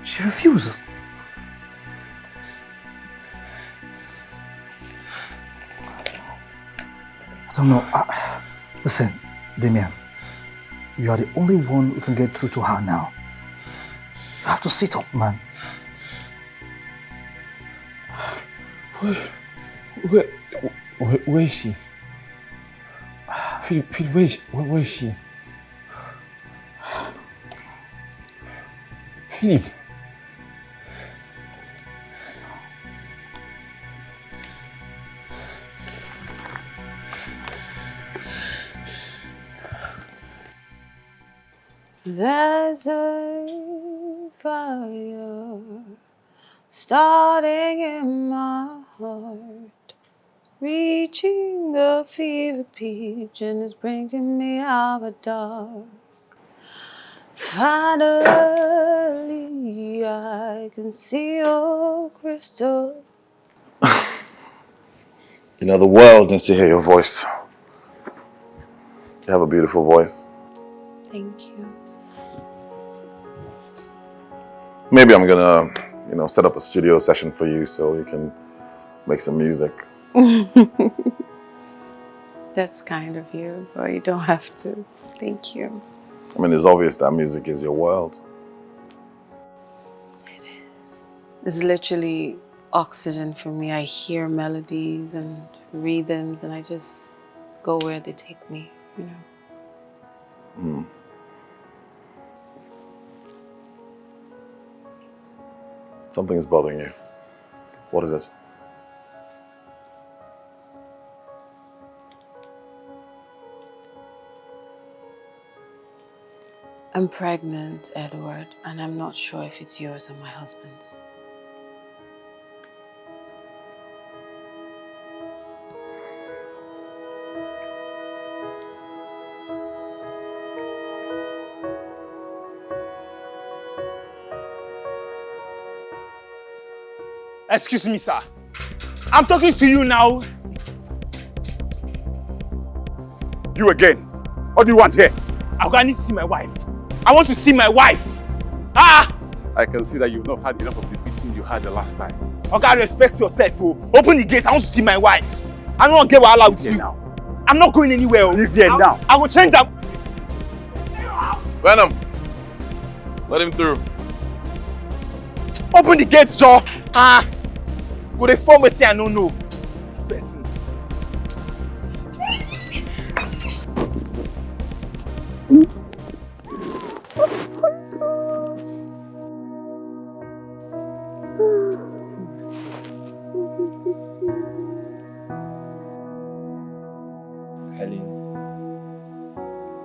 F: she refused. I don't know. Listen, Damien, you are the only one who can get through to her now. You have to sit up, man.
A: Where is she? Philip, where is she? Philip.
E: There's a fire starting in my heart, reaching a fever pitch, and it's bringing me out of the dark. Finally, I can see your crystal.
C: You know, the world needs to hear your voice. You have a beautiful voice.
E: Thank you.
C: Maybe I'm gonna, set up a studio session for you so you can make some music.
E: That's kind of you, but you don't have to. Thank you.
C: I mean, it's obvious that music is your world.
E: It's literally oxygen for me. I hear melodies and rhythms and I just go where they take me,
C: Something is bothering you. What is it?
E: I'm pregnant, Edward, and I'm not sure if it's yours or my husband's.
N: Excuse me, sir. I'm talking to you now.
H: You again? What do you want here?
N: I need to see my wife. I want to see my wife. Ah!
H: I can see that you've not had enough of the beating you had the last time.
N: Okay, respect yourself. Oh. Open the gates. I want to see my wife. I don't want to get wahala with you.
H: Now.
N: I'm not going anywhere.
H: Leave here now.
N: I will change up.
C: Venom! Let him through.
N: Open the gates, Joe. Ah! Go they form with I don't know. Person.
A: Helen,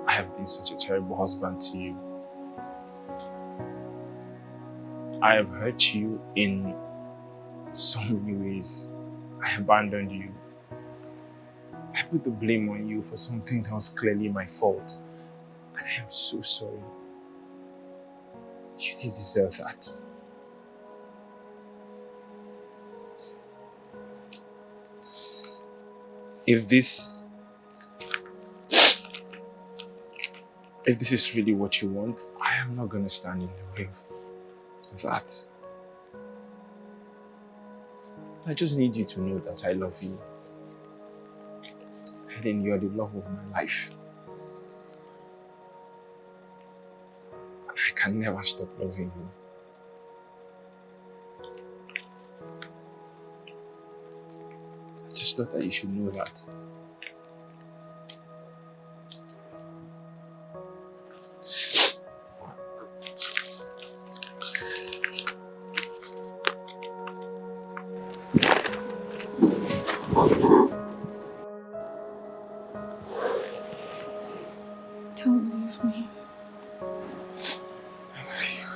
A: I have been such a terrible husband to you. I have hurt you in so many ways. I abandoned you. I put the blame on you for something that was clearly my fault. And I am so sorry. You didn't deserve that. If this is really what you want, I am not gonna stand in the way of that. I just need you to know that I love you. Helen, you are the love of my life. And I can never stop loving you. I just thought that you should know that.
E: Don't leave me.
A: I love you.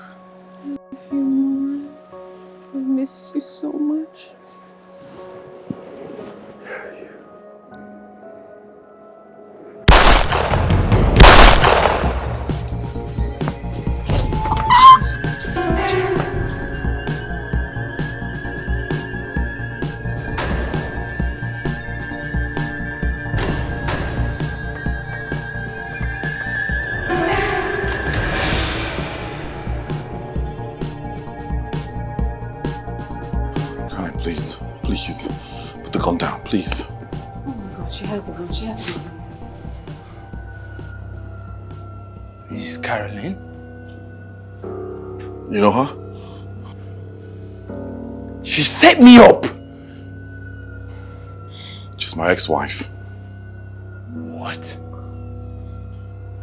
E: I love you more. I missed you so much.
C: Please, put the gun down, please.
E: Oh my God, she has a gun. She has a gun.
N: This is Caroline.
C: You know her?
N: She set me up.
C: She's my ex-wife.
N: What?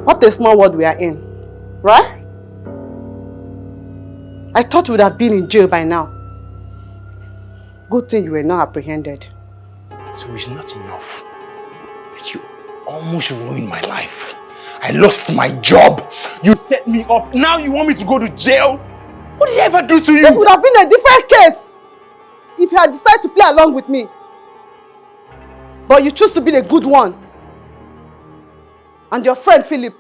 K: What a small world we are in, right? I thought you would have been in jail by now. Good thing you were not apprehended.
N: So it's not enough that you almost ruined my life. I lost my job. You set me up. Now you want me to go to jail? What did I ever do to you?
K: This would have been a different case if you had decided to play along with me. But you choose to be the good one. And your friend Philip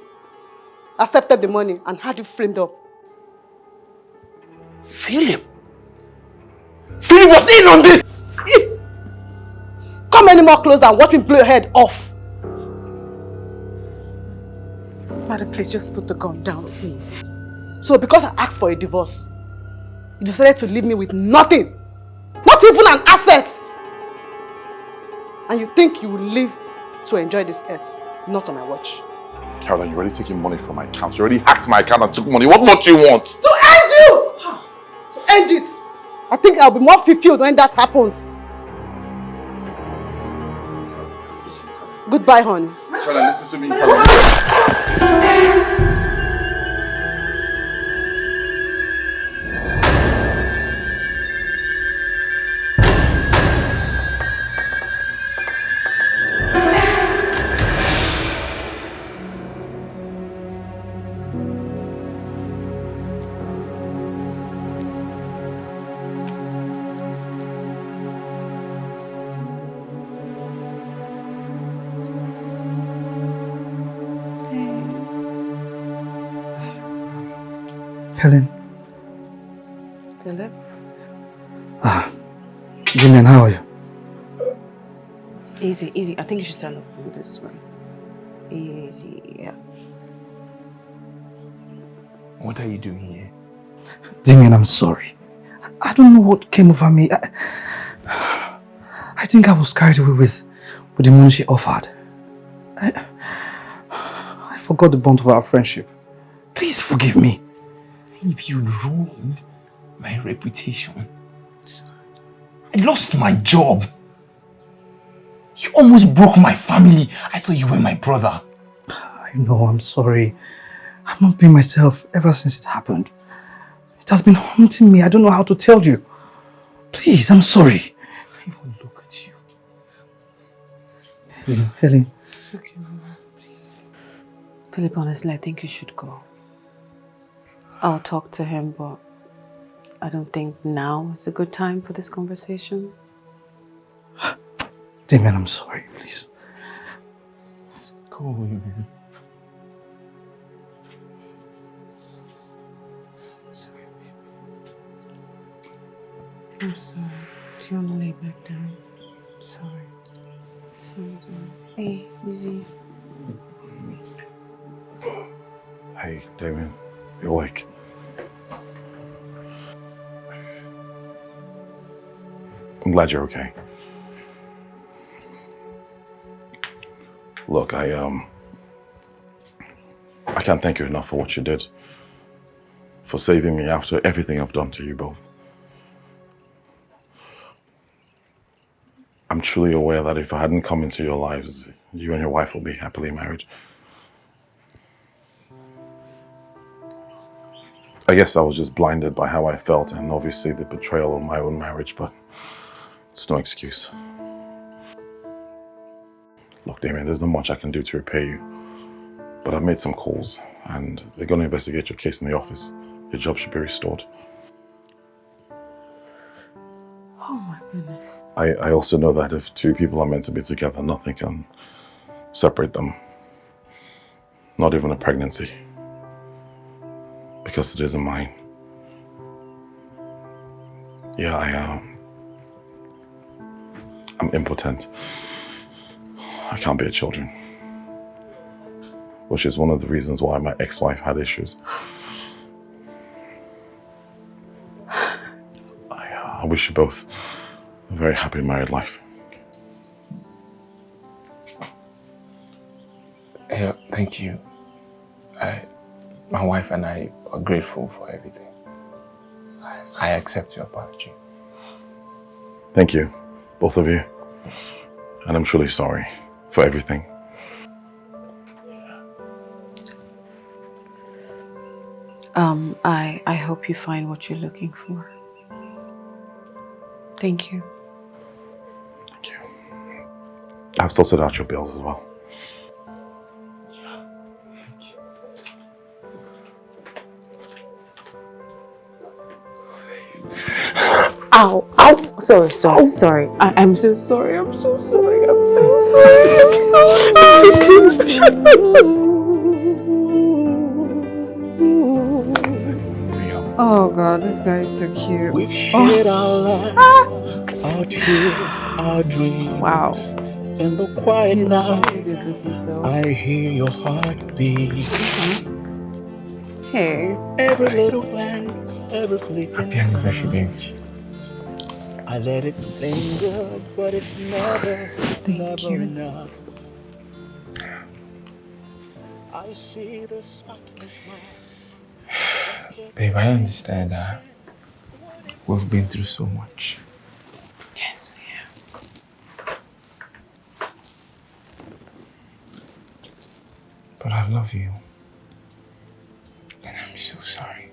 K: accepted the money and had you framed up.
N: Philip? Philip was in on this!
K: If come any more closer and watch me blow your head off.
E: Father, please just put the gun down, please.
K: So because I asked for a divorce, You decided to leave me with nothing. Not even an asset. And you think you will live to enjoy this earth. Not on my watch.
C: Caroline, you're already taking money from my account. You already hacked my account and took money. What more do you want?
K: To end you! To end it. I think I'll be more fulfilled when that happens. Goodbye, honey.
C: Caroline, listen to me.
F: Helen.
E: Philip?
F: Damien, how are you?
E: Easy, easy. I think you should stand up this way. Easy, yeah.
N: What are you doing here?
F: Damien, I'm sorry. I don't know what came over me. I think I was carried away with the money she offered. I forgot the bond of our friendship. Please forgive me.
N: Philip, you ruined my reputation. I lost my job. You almost broke my family. I thought you were my brother.
F: I know, I'm sorry. I've not been myself ever since it happened. It has been haunting me. I don't know how to tell you. Please, I'm sorry.
N: Even look at you.
F: Helen.
E: It's okay, Mama. Please. Philip, honestly, I think you should go. I'll talk to him, but I don't think now is a good time for this conversation.
F: Damien, I'm sorry, please.
N: Just go away, man.
E: Sorry, baby. I'm sorry. Do you want to lay back down? Sorry. Sorry. Hey, easy.
C: Hey, Damien. You're awake. I'm glad you're okay. Look, I can't thank you enough for what you did. For saving me after everything I've done to you both. I'm truly aware that if I hadn't come into your lives, you and your wife will be happily married. I guess I was just blinded by how I felt and obviously the betrayal of my own marriage, but it's no excuse. Look, Damien, there's not much I can do to repay you, but I've made some calls and they're going to investigate your case in the office. Your job should be restored.
E: Oh my goodness.
C: I also know that if two people are meant to be together, nothing can separate them. Not even a pregnancy. Because it isn't mine. Yeah, I'm impotent. I can't bear children. Which is one of the reasons why my ex-wife had issues. I wish you both a very happy married life.
A: Yeah, thank you. My wife and I are grateful for everything. I accept your apology.
C: Thank you, both of you. And I'm truly sorry for everything.
E: I hope you find what you're looking for. Thank you.
C: Thank you. I've sorted out your bills as well.
E: Ow, ow. Sorry. I'm so sorry. I'm so sorry. Oh God, this guy is so cute.
O: We've shared our lives, our tears, our dreams.
E: Wow.
O: In the quiet nights, I hear your heartbeat.
E: Hey.
O: Every little glance every fleeting
N: Happy anniversary, baby.
O: touch. I let it linger, but it's never, never enough. I see the spark in your smile.
A: Babe, I understand that we've been through so much.
E: Yes, we have.
A: But I love you. And I'm so sorry.